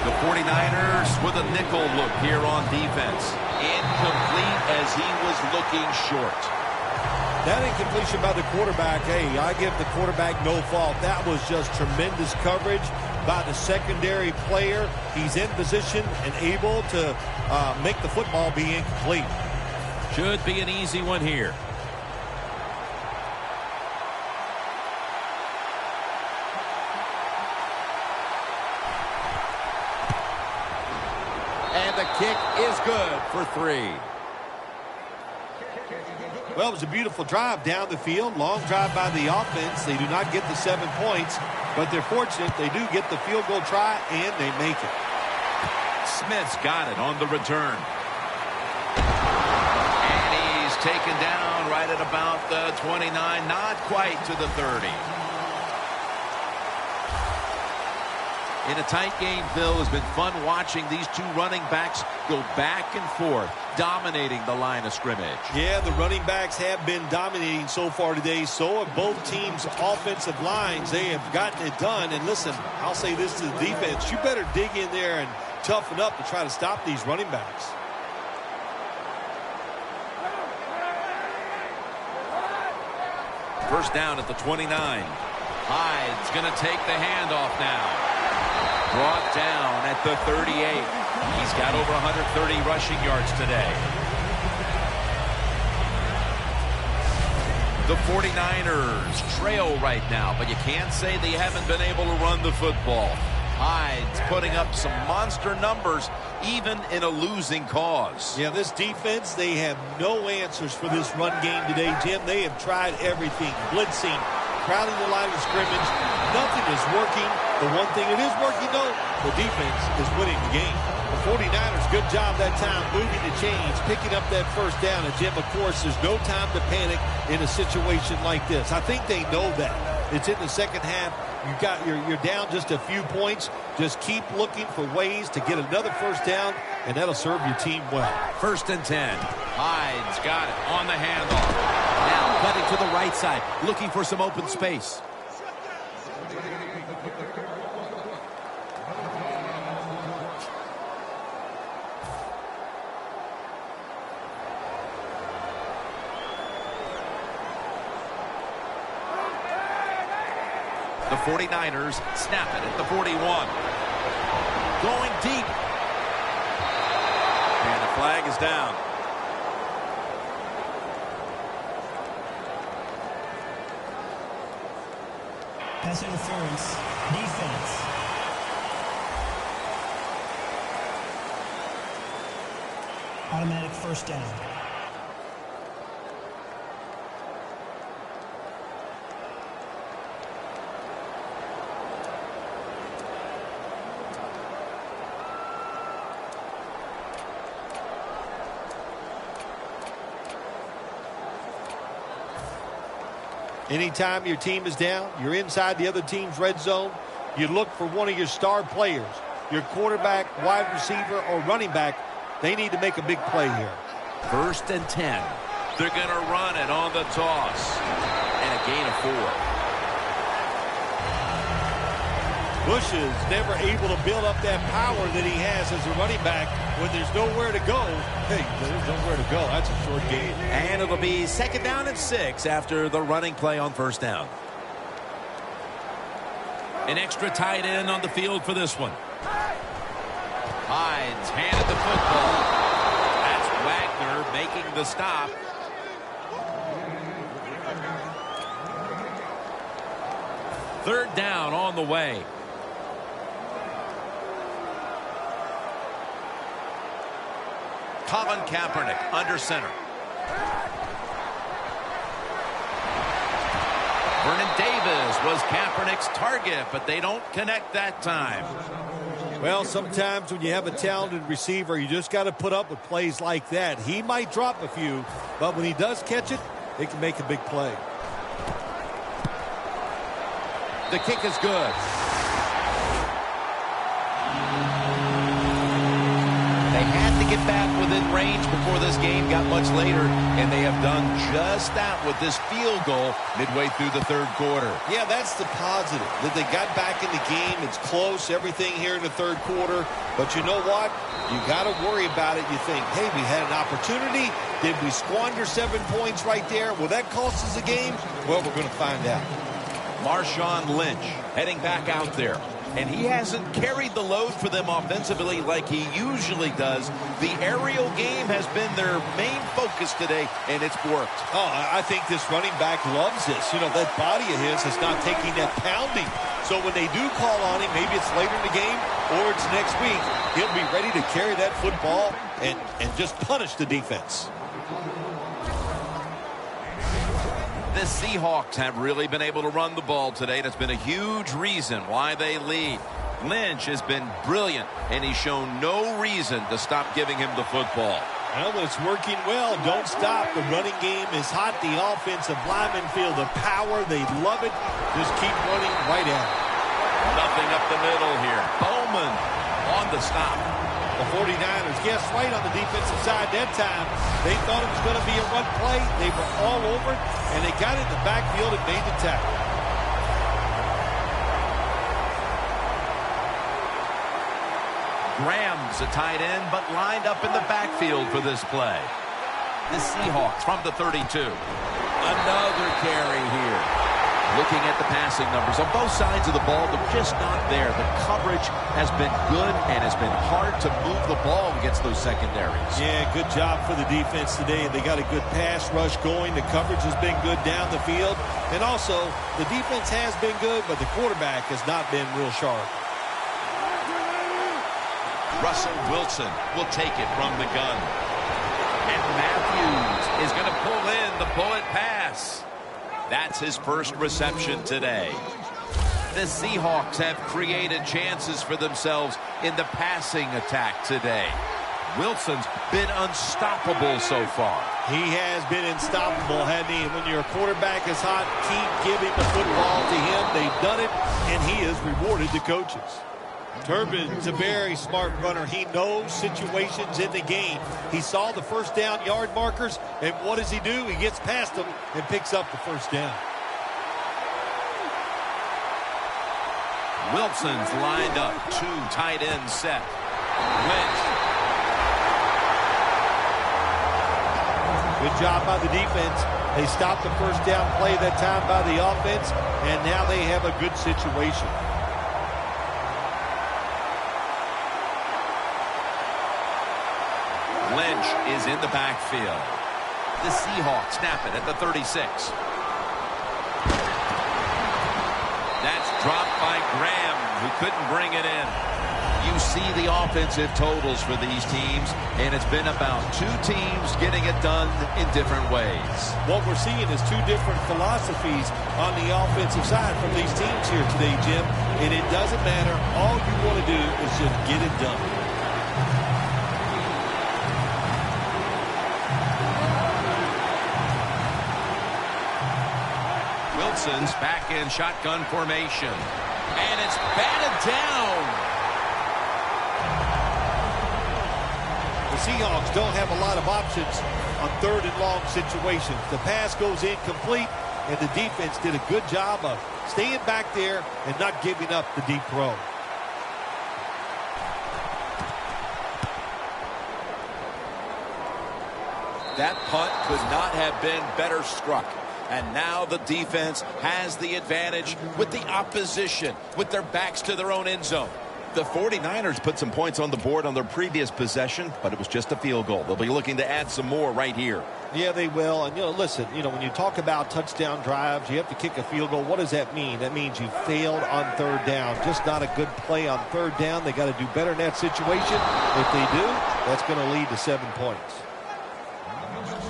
The 49ers with a nickel look here on defense. Incomplete as he was looking short. That incompletion by the quarterback, hey, I give the quarterback no fault. That was just tremendous coverage by the secondary player. He's in position and able to make the football be incomplete. Should be an easy one here. And the kick is good for 3. Well, it was a beautiful drive down the field. Long drive by the offense. They do not get the 7 points, but they're fortunate. They do get the field goal try, and they make it. Smith's got it on the return. And he's taken down right at about the 29, not quite to the 30. In a tight game, Phil, has been fun watching these two running backs go back and forth, dominating the line of scrimmage. Yeah, the running backs have been dominating so far today. So have both teams' offensive lines. They have gotten it done. And listen, I'll say this to the defense. You better dig in there and toughen up to try to stop these running backs. First down at the 29. Hyde's going to take the handoff now. Brought down at the 38. He's got over 130 rushing yards today. The 49ers trail right now, but you can't say they haven't been able to run the football. Hyde's putting up some monster numbers, even in a losing cause. Yeah, this defense, they have no answers for this run game today, Jim. They have tried everything. Blitzing, crowding the line of scrimmage. Nothing is working. The one thing that is working, though, the defense is winning the game. The 49ers, good job that time moving the chains, picking up that first down. And, Jim, of course, there's no time to panic in a situation like this. I think they know that. It's in the second half. You're down just a few points. Just keep looking for ways to get another first down, and that'll serve your team well. 1st and 10. Hyde's got it on the handoff. Now cutting to the right side, looking for some open space. The 49ers snap it at the 41. Going deep. And the flag is down. Pass interference. Defense. Automatic first down. Anytime your team is down, you're inside the other team's red zone, you look for one of your star players, your quarterback, wide receiver, or running back. They need to make a big play here. 1st and 10. They're going to run it on the toss. And a gain of 4. Bush is never able to build up that power that he has as a running back when there's nowhere to go. Hey, there's nowhere to go. That's a short game. And it'll be 2nd down and 6 after the running play on 1st down. An extra tight end on the field for this one. Hyde's handed the football. That's Wagner making the stop. Third down on the way. Colin Kaepernick under center. Vernon Davis was Kaepernick's target, but they don't connect that time. Well, sometimes when you have a talented receiver, you just got to put up with plays like that. He might drop a few, but when he does catch it, he can make a big play. The kick is good. They had to get back within range before this game got much later, and they have done just that with this field goal midway through the 3rd quarter. Yeah, that's the positive, that they got back in the game. It's close, everything here in the 3rd quarter. But you know what? You got to worry about it. You think, hey, we had an opportunity. Did we squander 7 points right there? Will that cost us a game? Well, we're going to find out. Marshawn Lynch heading back out there. And he hasn't carried the load for them offensively like he usually does. The aerial game has been their main focus today, and it's worked. Oh, I think this running back loves this. You know, that body of his is not taking that pounding. So when they do call on him, maybe it's later in the game or it's next week, he'll be ready to carry that football and just punish the defense. The Seahawks have really been able to run the ball today. That's been a huge reason why they lead. Lynch has been brilliant, and he's shown no reason to stop giving him the football. Well, it's working well. Don't stop. The running game is hot. The offensive linemen feel the power. They love it. Just keep running right at it. Nothing up the middle here. Bowman on the stop. The 49ers guessed right on the defensive side that time. They thought it was going to be a run play. They were all over it, and they got in the backfield and made the tackle. Graham's a tight end, but lined up in the backfield for this play. The Seahawks from the 32. Another carry here. Looking at the passing numbers on both sides of the ball, they're just not there. The coverage has been good and has been hard to move the ball against those secondaries. Yeah, good job for the defense today. They got a good pass rush going. The coverage has been good down the field. And also, the defense has been good, but the quarterback has not been real sharp. Russell Wilson will take it from the gun. And Matthews is going to pull in the bullet pass. That's his first reception today. The Seahawks have created chances for themselves in the passing attack today. Wilson's been unstoppable so far. He has been unstoppable, hasn't he? When your quarterback is hot, keep giving the football to him. They've done it, and he has rewarded the coaches. Turbin's a very smart runner. He knows situations in the game. He saw the first down yard markers, and what does he do? He gets past them and picks up the first down. Wilson's lined up, two tight ends set. Lynch. Good job by the defense. They stopped the first down play that time by the offense, and now they have a good situation. Lynch is in the backfield. The Seahawks snap it at the 36. That's dropped by Graham, who couldn't bring it in. You see the offensive totals for these teams, and it's been about two teams getting it done in different ways. What we're seeing is two different philosophies on the offensive side from these teams here today, Jim. And it doesn't matter. All you want to do is just get it done. Wilson's back in shotgun formation. And it's batted down. The Seahawks don't have a lot of options on third and long situations. The pass goes incomplete, and the defense did a good job of staying back there and not giving up the deep throw. That punt could not have been better struck. And now the defense has the advantage with the opposition, with their backs to their own end zone. The 49ers put some points on the board on their previous possession, but it was just a field goal. They'll be looking to add some more right here. Yeah, they will. And, listen, when you talk about touchdown drives, you have to kick a field goal. What does that mean? That means you failed on third down. Just not a good play on third down. They got to do better in that situation. If they do, that's going to lead to 7 points.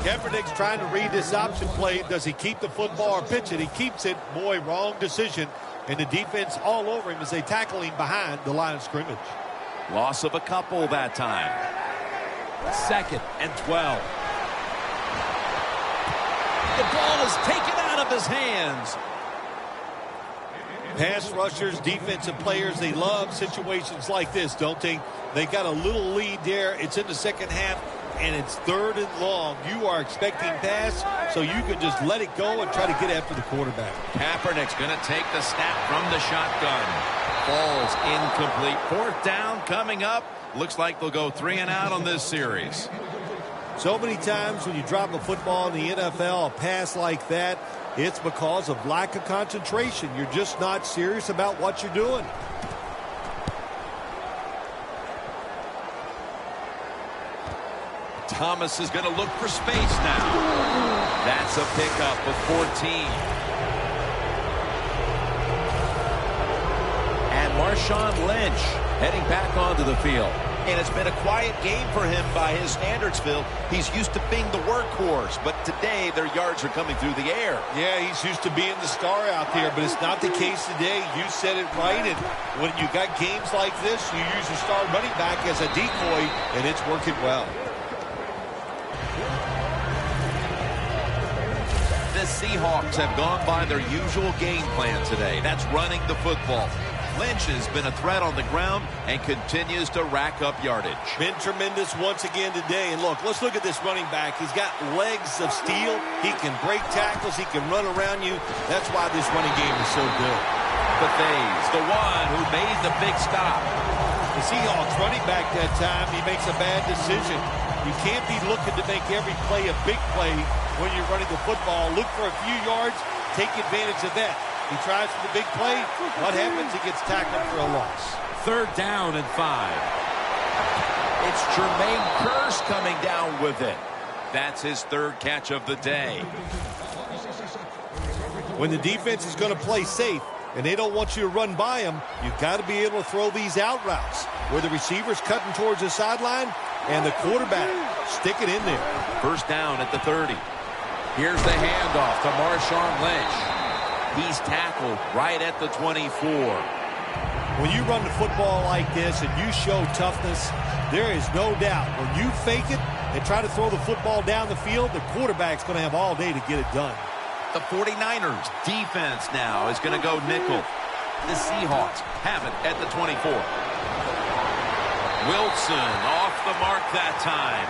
Kaepernick's trying to read this option play. Does he keep the football or pitch it? He keeps it. Boy, wrong decision. And the defense all over him as they tackle him behind the line of scrimmage. Loss of a couple that time. 2nd and 12. The ball is taken out of his hands. Pass rushers, defensive players, they love situations like this, don't they? They got a little lead there. It's in the second half, and it's 3rd and long. You are expecting pass, so you can just let it go and try to get after the quarterback. Kaepernick's going to take the snap from the shotgun. Falls incomplete. 4th down coming up. Looks like they'll go 3 and out on this series. So many times when you drop a football in the NFL, a pass like that, it's because of lack of concentration. You're just not serious about what you're doing. Thomas is going to look for space now. That's a pickup of 14. And Marshawn Lynch heading back onto the field. And it's been a quiet game for him by his standards, Phil. He's used to being the workhorse, but today their yards are coming through the air. Yeah, he's used to being the star out there, but it's not the case today. You said it right, and when you got games like this, you use your star running back as a decoy, and it's working well. The Seahawks have gone by their usual game plan today. That's running the football. Lynch has been a threat on the ground and continues to rack up yardage. Been tremendous once again today. And look, let's look at this running back. He's got legs of steel. He can break tackles. He can run around you. That's why this running game is so good. Buffet's the one who made the big stop. The Seahawks running back that time, he makes a bad decision. You can't be looking to make every play a big play when you're running the football. Look for a few yards. Take advantage of that. He tries for the big play. What happens? He gets tackled for a loss. 3rd down and 5. It's Jermaine Kearse coming down with it. That's his 3rd catch of the day. When the defense is going to play safe and they don't want you to run by them, you've got to be able to throw these out routes where the receiver's cutting towards the sideline and the quarterback stick it in there. 1st down at the 30. Here's the handoff to Marshawn Lynch. He's tackled right at the 24. When you run the football like this and you show toughness, there is no doubt when you fake it and try to throw the football down the field, the quarterback's going to have all day to get it done. The 49ers defense now is going to go nickel. The Seahawks have it at the 24. Wilson off the mark that time.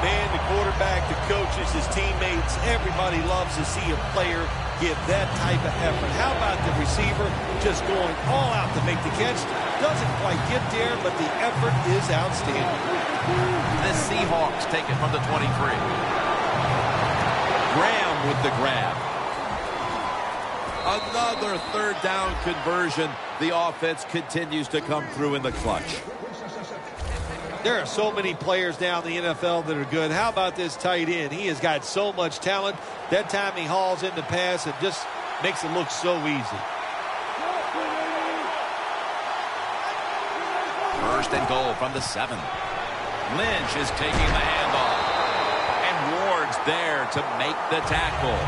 Man, the quarterback, the coaches, his teammates, everybody loves to see a player give that type of effort. How about the receiver just going all out to make the catch? Doesn't quite get there, but the effort is outstanding. The Seahawks take it from the 23. Graham with the grab. Another 3rd down conversion. The offense continues to come through in the clutch. There are so many players now in the NFL that are good. How about this tight end? He has got so much talent. That time he hauls in the pass and just makes it look so easy. 1st and goal from the 7. Lynch is taking the handoff. And Ward's there to make the tackle.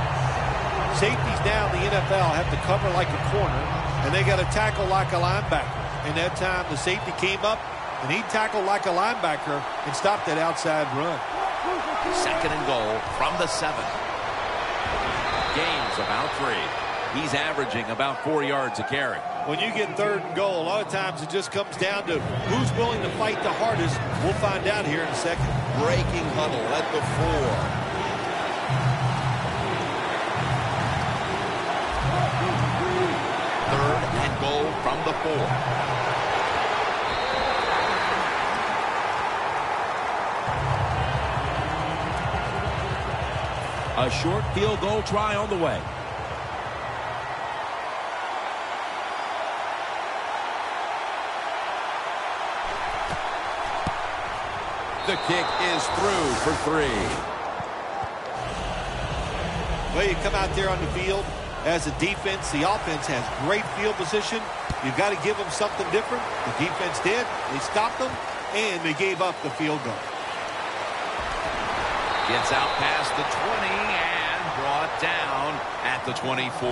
Safeties now in the NFL have to cover like a corner, and they got to tackle like a linebacker. And that time the safety came up, and he tackled like a linebacker and stopped that outside run. 2nd and goal from the 7. Gains about 3. He's averaging about 4 yards a carry. When you get 3rd and goal, a lot of times it just comes down to who's willing to fight the hardest. We'll find out here in a second. Breaking huddle at the 4. And goal from the 4. A short field goal try on the way. The kick is through for 3. Well, you come out there on the field as a defense. The offense has great field position. You've got to give them something different. The defense did. They stopped them, and they gave up the field goal. Gets out past the 20 and brought down at the 24.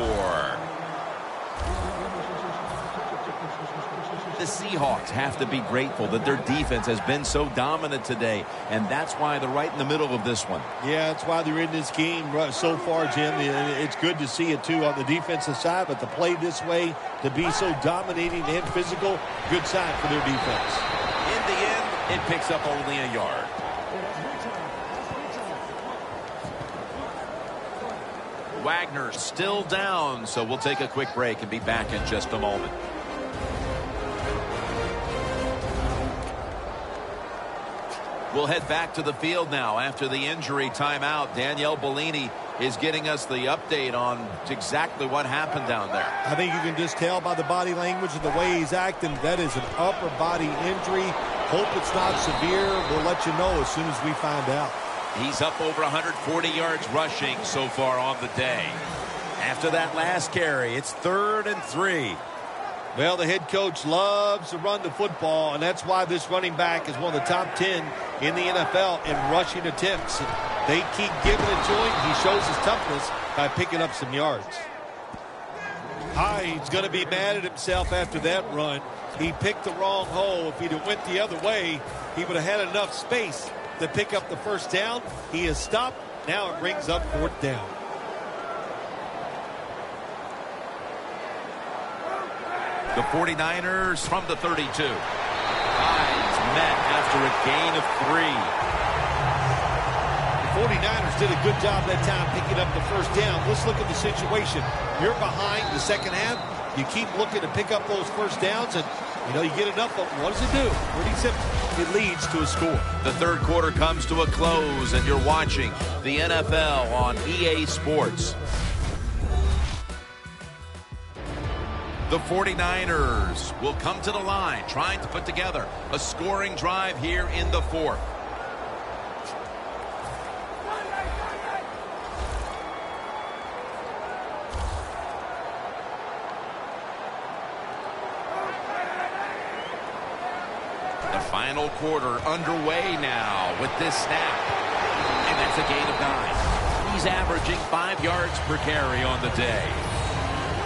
The Seahawks have to be grateful that their defense has been so dominant today, and that's why they're right in the middle of this one. Yeah, that's why they're in this game so far, Jim. It's good to see it, too, on the defensive side, but to play this way, to be so dominating and physical, good sign for their defense. In the end, it picks up only a yard. Wagner still down, so we'll take a quick break and be back in just a moment. We'll head back to the field now after the injury timeout. Danielle Bellini is getting us the update on exactly what happened down there. I think you can just tell by the body language and the way he's acting that is an upper body injury. Hope it's not severe. We'll let you know as soon as we find out. He's up over 140 yards rushing so far on the day. After that last carry, it's 3rd and 3. Well, the head coach loves to run the football, and that's why this running back is one of the top 10 in the NFL in rushing attempts. They keep giving it to him. He shows his toughness by picking up some yards. He's going to be mad at himself after that run. He picked the wrong hole. If he'd have went the other way, he would have had enough space to pick up the 1st down. He has stopped. Now it brings up 4th down. The 49ers from the 32. Hines met after a gain of 3. The 49ers did a good job that time picking up the 1st down. Let's look at the situation. You're behind the second half. You keep looking to pick up those 1st downs, and you get enough of them. What does it do? Pretty simple. It leads to a score. The 3rd quarter comes to a close, and you're watching the NFL on EA Sports. The 49ers will come to the line, trying to put together a scoring drive here in the fourth. The final quarter underway now with this snap. And that's a gain of 9. He's averaging 5 yards per carry on the day.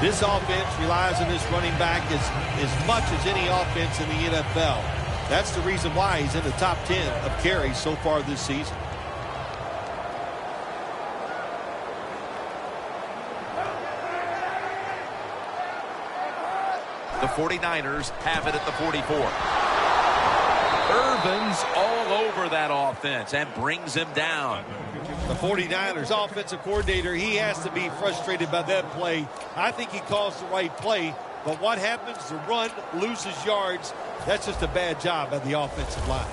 This offense relies on this running back as much as any offense in the NFL. That's the reason why he's in the top 10 of carries so far this season. The 49ers have it at the 44. Irvin's all over that offense and brings him down. The 49ers offensive coordinator, he has to be frustrated by that play. I think he calls the right play, but what happens? The run loses yards. That's just a bad job by the offensive line.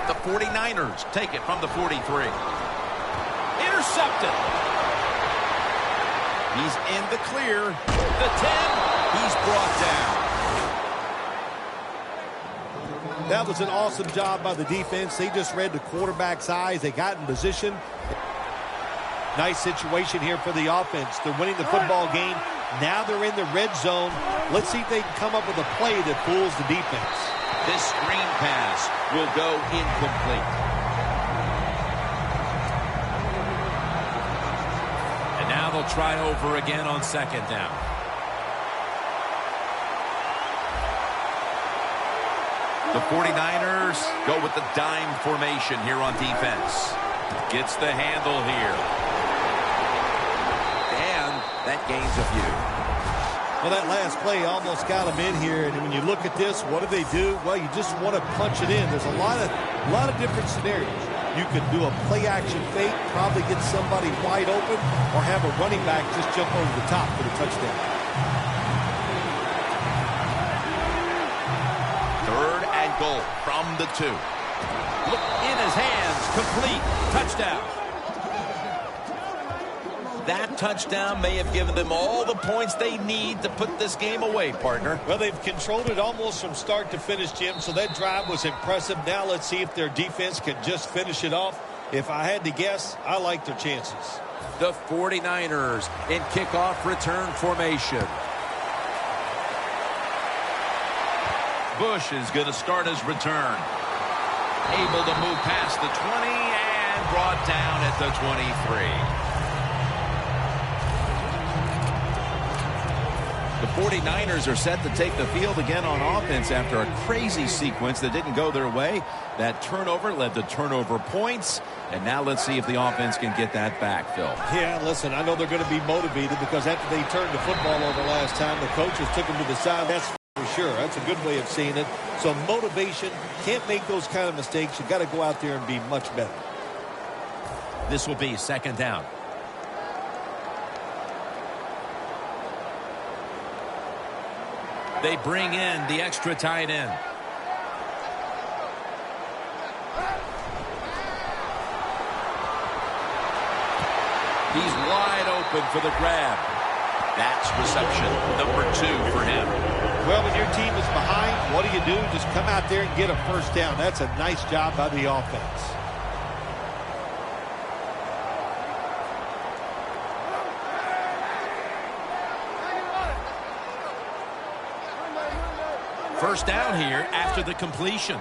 The 49ers take it from the 43. Intercepted. He's in the clear. The 10. He's brought down. That was an awesome job by the defense. They just read the quarterback's eyes. They got in position. Nice situation here for the offense. They're winning the football game. Now they're in the red zone. Let's see if they can come up with a play that fools the defense. This screen pass will go incomplete. And now they'll try over again on second down. The 49ers go with the dime formation here on defense. Gets the handle here. And that gains a few. Well, that last play almost got them in here. And when you look at this, what do? Well, you just want to punch it in. There's a lot of different scenarios. You could do a play-action fake, probably get somebody wide open, or have a running back just jump over the top for the touchdown. Third and goal from the 2. Look in his hands. Complete. Touchdown. That touchdown may have given them all the points they need to put this game away, partner. Well, they've controlled it almost from start to finish, Jim, so that drive was impressive. Now let's see if their defense can just finish it off. If I had to guess, I like their chances. The 49ers in kickoff return formation. Bush is going to start his return. Able to move past the 20 and brought down at the 23. The 49ers are set to take the field again on offense after a crazy sequence that didn't go their way. That turnover led to turnover points. And now let's see if the offense can get that back, Phil. Yeah, listen, I know they're going to be motivated because after they turned the football over last time, the coaches took them to the side. That's for sure. That's a good way of seeing it. So motivation, can't make those kind of mistakes. You've got to go out there and be much better. This will be second down. They bring in the extra tight end. He's wide open for the grab. That's reception number 2 for him. Well, when your team is behind, what do? Just come out there and get a first down. That's a nice job by the offense. First down here after the completion.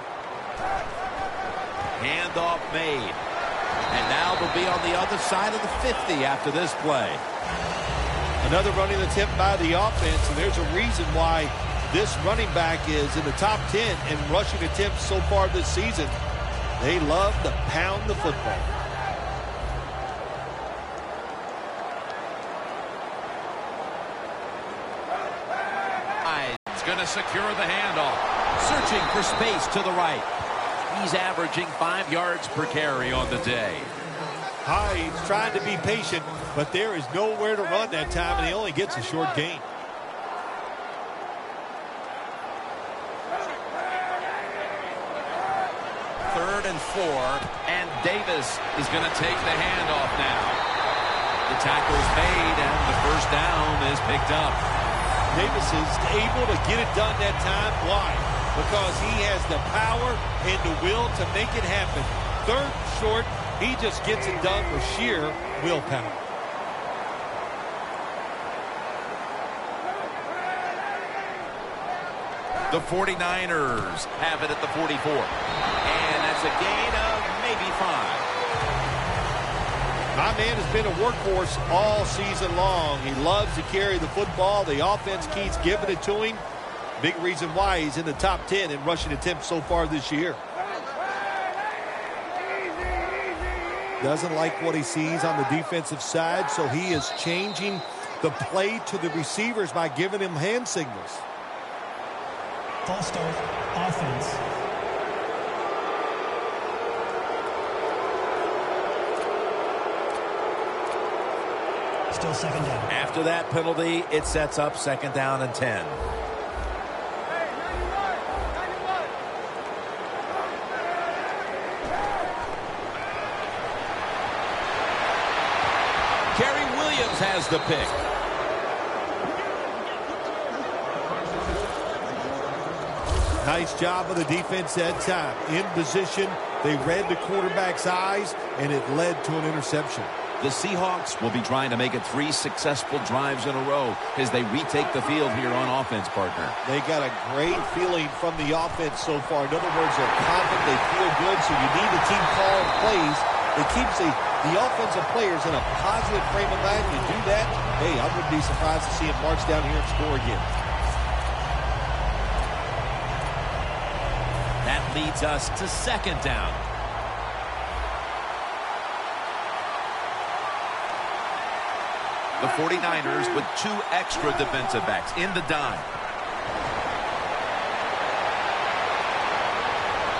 Handoff made. And now they'll be on the other side of the 50 after this play. Another running attempt by the offense, and there's a reason why this running back is in the top 10 in rushing attempts so far this season. They love to pound the football. Going to secure the handoff. Searching for space to the right. He's averaging 5 yards per carry on the day. He's trying to be patient, but there is nowhere to run that time, and he only gets a short gain. Third 3rd and 4, and Davis is going to take the handoff now. The tackle's made, and the first down is picked up. Davis is able to get it done that time. Why? Because he has the power and the will to make it happen. 3rd and short, he just gets it done with sheer willpower. The 49ers have it at the 44. And that's a gain of maybe 5. My man has been a workhorse all season long. He loves to carry the football. The offense keeps giving it to him. Big reason why he's in the top 10 in rushing attempts so far this year. Doesn't like what he sees on the defensive side, so he is changing the play to the receivers by giving him hand signals. False start, offense. Still 2nd down. After that penalty, it sets up 2nd down and 10. Kerry Williams has the pick. Nice job of the defense that time. In position, they read the quarterback's eyes, and it led to an interception. The Seahawks will be trying to make it 3 successful drives in a row as they retake the field here on offense, partner. They got a great feeling from the offense so far. In other words, they're confident, they feel good, so you need to keep calling plays. It keeps the offensive players in a positive frame of mind. You do that, hey, I wouldn't be surprised to see them march down here and score again. That leads us to 2nd down. The 49ers with 2 extra defensive backs in the dime.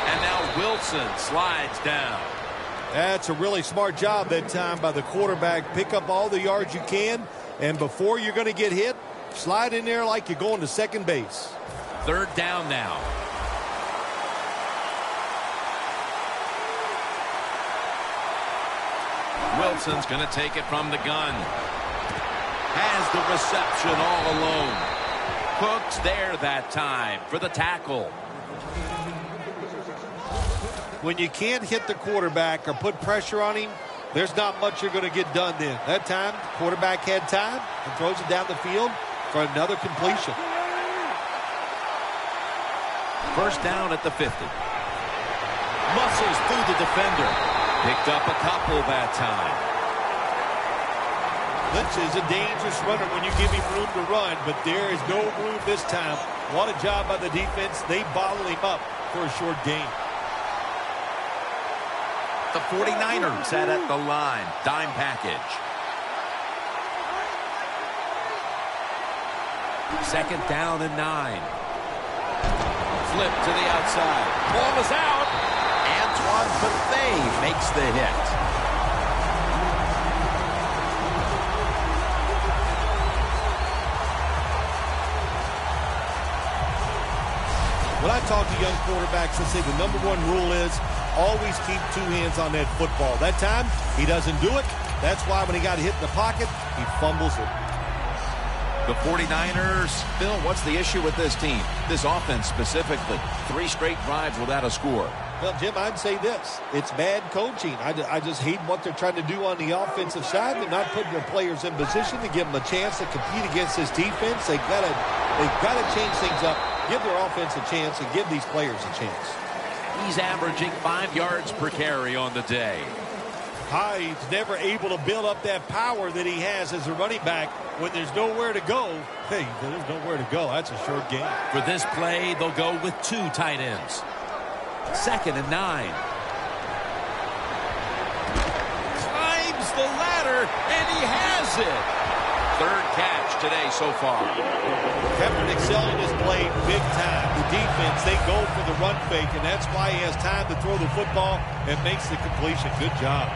And now Wilson slides down. That's a really smart job that time by the quarterback. Pick up all the yards you can, and before you're going to get hit, slide in there like you're going to second base. 3rd down now. Wilson's going to take it from the gun. Has the reception all alone. Cook's there that time for the tackle. When you can't hit the quarterback or put pressure on him, there's not much you're going to get done then. That time, quarterback had time and throws it down the field for another completion. 1st down at the 50. Muscles through the defender. Picked up a couple that time. Lynch is a dangerous runner when you give him room to run, but there is no room this time. What a job by the defense. They bottle him up for a short gain. The 49ers sat at the line. Dime package. 2nd down and 9. Flip to the outside. Ball is out. Antoine Bethea makes the hit. When I talk to young quarterbacks, I say the #1 rule is always keep 2 hands on that football. That time, he doesn't do it. That's why when he got hit in the pocket, he fumbles it. The 49ers, Bill, what's the issue with this team? This offense specifically. 3 straight drives without a score. Well, Jim, I'd say this. It's bad coaching. I just hate what they're trying to do on the offensive side. They're not putting their players in position to give them a chance to compete against this defense. They've got to change things up, give their offense a chance, and give these players a chance. He's averaging 5 yards per carry on the day. Hyde's never able to build up that power that he has as a running back. When there's nowhere to go, hey, there's nowhere to go. That's a short game. For this play, they'll go with 2 tight ends. 2nd and 9. Climbs the ladder, and he has it. 3rd catch today so far. Kaepernick selling his play big time. The defense, they go for the run fake, and that's why he has time to throw the football and makes the completion. Good job.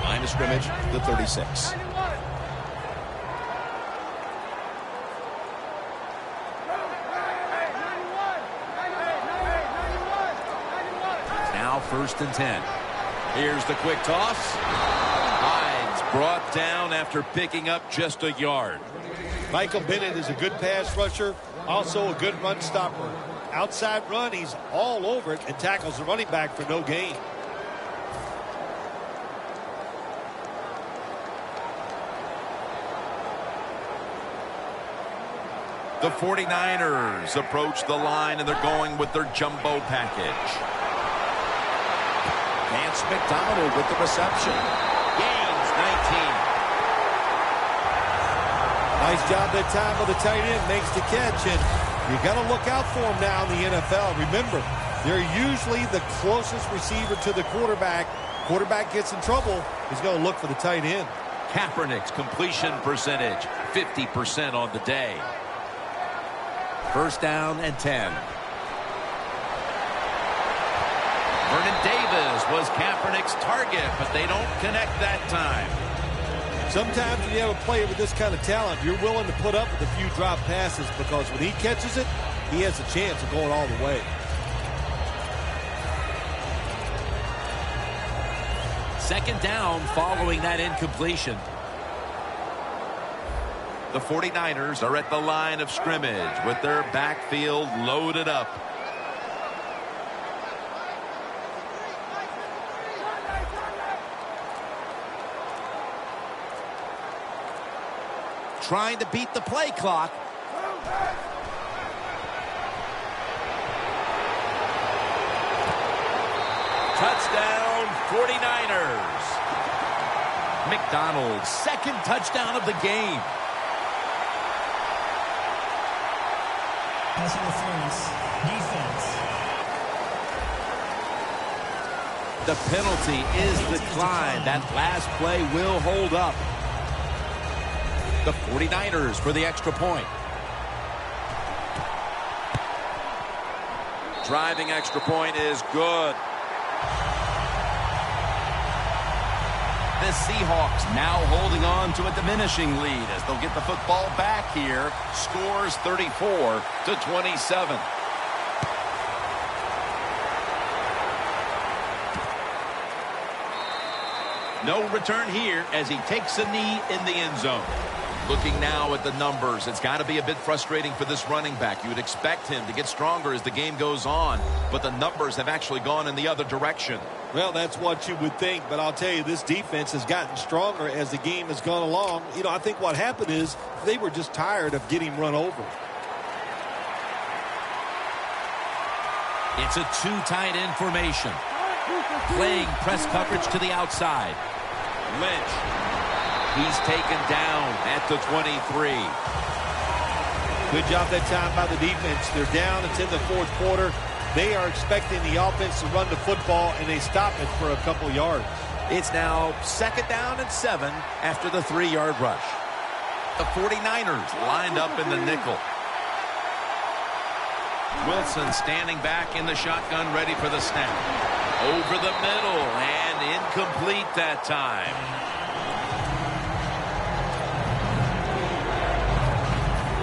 Line of scrimmage, the 36. 1st and 10. Here's the quick toss. Hyde's brought down after picking up just a yard. Michael Bennett is a good pass rusher, also a good run stopper. Outside run, he's all over it and tackles the running back for no gain. The 49ers approach the line, and they're going with their jumbo package. Vance McDonald with the reception. Gains 19. Nice job that time by the tight end. Makes the catch, and you got to look out for him now in the NFL. Remember, they're usually the closest receiver to the quarterback. Quarterback gets in trouble, he's going to look for the tight end. Kaepernick's completion percentage, 50% on the day. 1st down and 10. Vernon Davis was Kaepernick's target, but they don't connect that time. Sometimes when you have a player with this kind of talent, you're willing to put up with a few drop passes because when he catches it, he has a chance of going all the way. Second down following that incompletion. The 49ers are at the line of scrimmage with their backfield loaded up. Trying to beat the play clock. Touchdown 49ers. McDonald's 2nd touchdown of the game. Pass interference. Defense. The penalty is declined. That last play will hold up. The 49ers for the extra point. Driving extra point is good. The Seahawks now holding on to a diminishing lead as they'll get the football back here. Scores 34-27. No return here as he takes a knee in the end zone. Looking now at the numbers, it's got to be a bit frustrating for this running back. You would expect him to get stronger as the game goes on, but the numbers have actually gone in the other direction. Well, that's what you would think, but I'll tell you, this defense has gotten stronger as the game has gone along. You know, I think what happened is they were just tired of getting run over. It's a two tight end formation. Playing press coverage to the outside. Lynch. He's taken down at the 23. Good job that time by the defense. They're down. It's in the 4th quarter. They are expecting the offense to run the football, and they stop it for a couple yards. It's now 2nd down and 7 after the 3-yard rush. The 49ers lined up in the nickel. Wilson standing back in the shotgun, ready for the snap. Over the middle, and incomplete that time.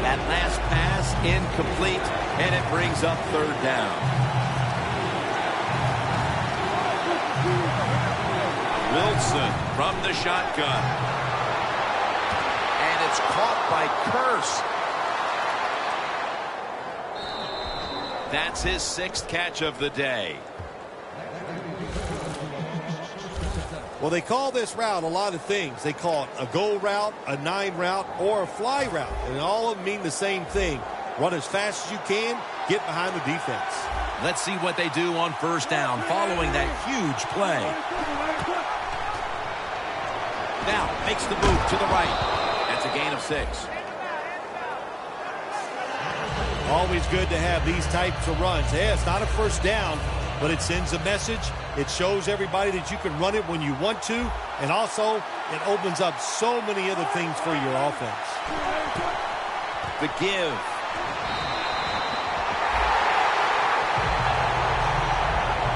That last pass incomplete, and it brings up 3rd down. Wilson from the shotgun. And it's caught by Curse. That's his 6th catch of the day. Well, they call this route a lot of things. They call it a go route, a 9 route, or a fly route. And all of them mean the same thing. Run as fast as you can, get behind the defense. Let's see what they do on 1st down following that huge play. Now makes the move to the right. That's a gain of 6. Always good to have these types of runs. Yeah, it's not a 1st down, but it sends a message. It shows everybody that you can run it when you want to, and also it opens up so many other things for your offense. The give.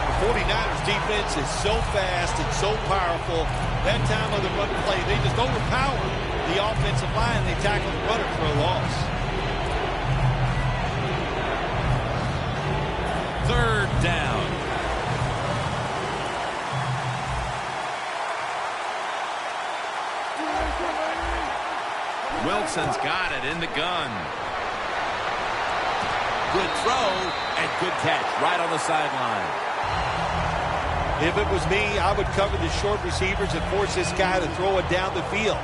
The 49ers defense is so fast and so powerful. That time of the run play, they just overpower the offensive line. They tackle the runner for a loss. 3rd down. Wilson's got it in the gun. Good throw and good catch right on the sideline. If it was me, I would cover the short receivers and force this guy to throw it down the field.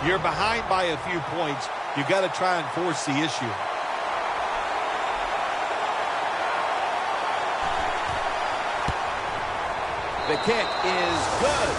You're behind by a few points. You've got to try and force the issue. The kick is good.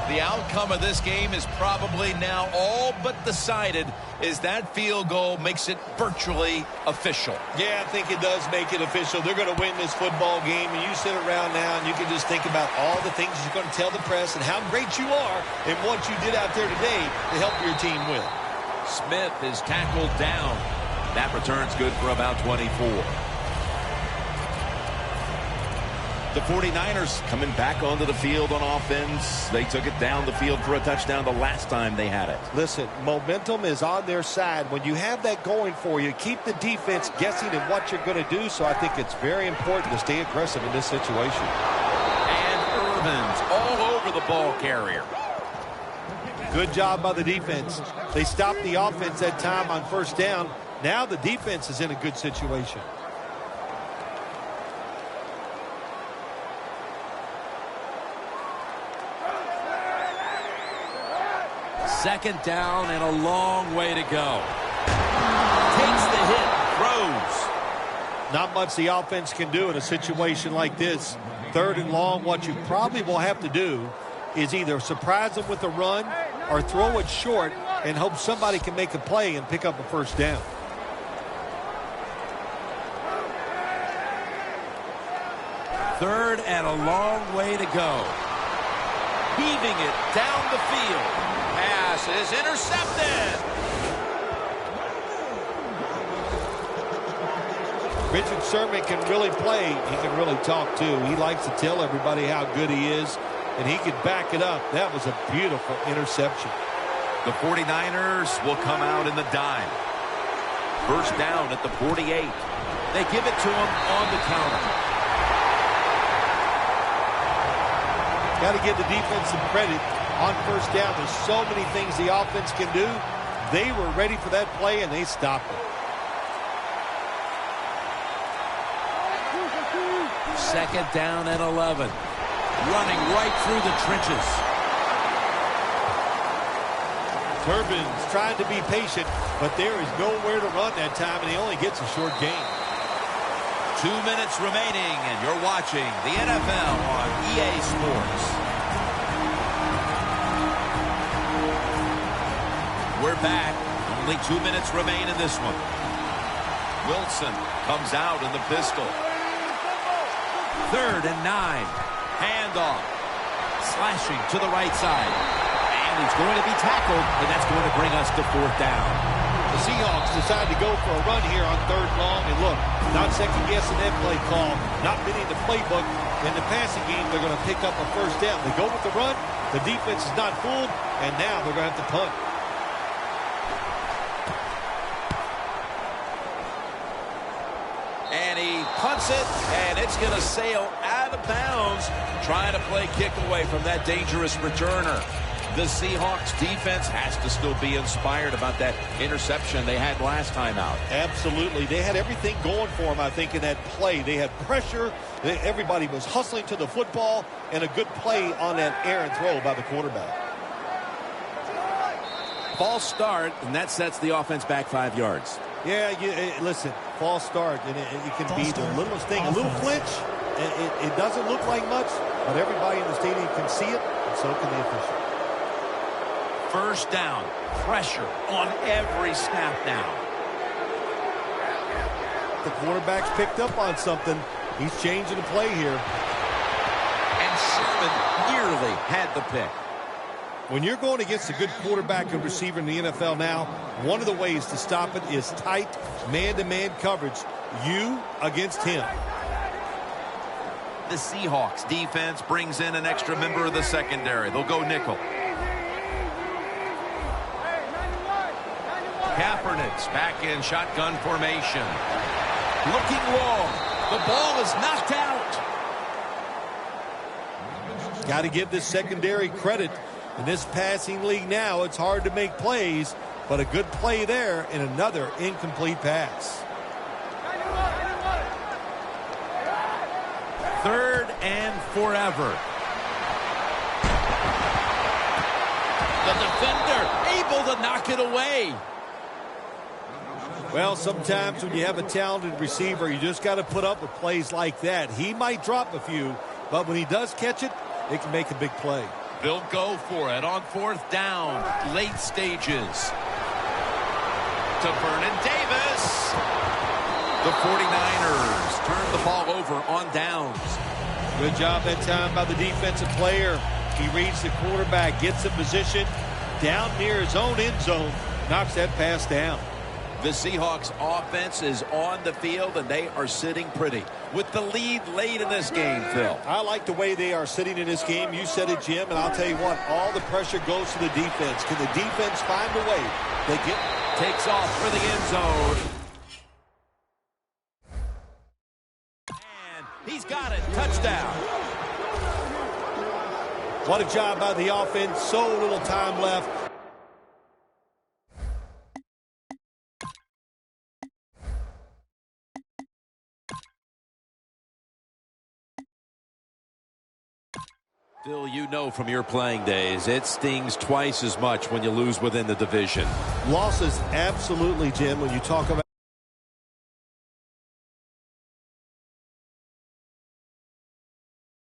The outcome of this game is probably now all but decided, as that field goal makes it virtually official. Yeah, I think it does make it official. They're going to win this football game, and you sit around now and you can just think about all the things you're going to tell the press and how great you are and what you did out there today to help your team win. Smith is tackled down. That return's good for about 24. The 49ers coming back onto the field on offense. They took it down the field for a touchdown the last time they had it. Listen, momentum is on their side. When you have that going for you, keep the defense guessing at what you're going to do. So I think it's very important to stay aggressive in this situation. And Irvin's all over the ball carrier. Good job by the defense. They stopped the offense that time on first down. Now the defense is in a good situation. Second down and a long way to go. Takes the hit, throws. Not much the offense can do in a situation like this. Third and long, what you probably will have to do is either surprise them with a run or throw it short and hope somebody can make a play and pick up a first down. Third and a long way to go. Heaving it down the field. Pass is intercepted. Richard Sherman can really play. He can really talk, too. He likes to tell everybody how good he is, and he can back it up. That was a beautiful interception. The 49ers will come out in the dime. First down at the 48. They give it to him on the counter. Got to give the defense some credit on first down. There's so many things the offense can do. They were ready for that play, and they stopped it. Second down and 11. Running right through the trenches. Turbin's trying to be patient, but there is nowhere to run that time, and he only gets a short gain. 2 minutes remaining, and you're watching the NFL on EA Sports. We're back. Only 2 minutes remain in this one. Wilson comes out in the pistol. Third and 9. Handoff. Slashing to the right side. And he's going to be tackled, and that's going to bring us to fourth down. The Seahawks decide to go for a run here on third and long. And look, not second-guessing that play call, not fitting the playbook. In the passing game, they're going to pick up a first down. They go with the run. The defense is not fooled, and now they're going to have to punt. And he punts it, and it's going to sail out of bounds, trying to play kick away from that dangerous returner. The Seahawks defense has to still be inspired about that interception they had last time out. Absolutely. They had everything going for them, I think, in that play. They had pressure. Everybody was hustling to the football, and a good play on that errant throw by the quarterback. False start, and that sets the offense back 5 yards. Yeah, listen, false start, and it can be the littlest thing. A little flinch, it doesn't look like much, but everybody in the stadium can see it, and so can the official. First down. Pressure on every snap now. The quarterback's picked up on something. He's changing the play here. And Sherman nearly had the pick. When you're going against a good quarterback and receiver in the NFL now, one of the ways to stop it is tight man-to-man coverage. You against him. The Seahawks defense brings in an extra member of the secondary. They'll go nickel. Kaepernick's back in shotgun formation. Looking long. The ball is knocked out. Got to give this secondary credit. In this passing league now, it's hard to make plays, but a good play there and another incomplete pass. 3rd and forever. The defender able to knock it away. Well, sometimes when you have a talented receiver, you just got to put up with plays like that. He might drop a few, but when he does catch it, it can make a big play. They'll go for it on 4th down, late stages. To Vernon Davis. The 49ers turn the ball over on downs. Good job that time by the defensive player. He reads the quarterback, gets in position, down near his own end zone, knocks that pass down. The Seahawks offense is on the field, and they are sitting pretty with the lead late in this game, Phil. I like the way they are sitting in this game. You said it, Jim, and I'll tell you what, all the pressure goes to the defense. Can the defense find a way? Takes off for the end zone. And he's got it. Touchdown. What a job by the offense. So little time left. Phil, you know from your playing days, it stings twice as much when you lose within the division. Losses, absolutely, Jim, when you talk about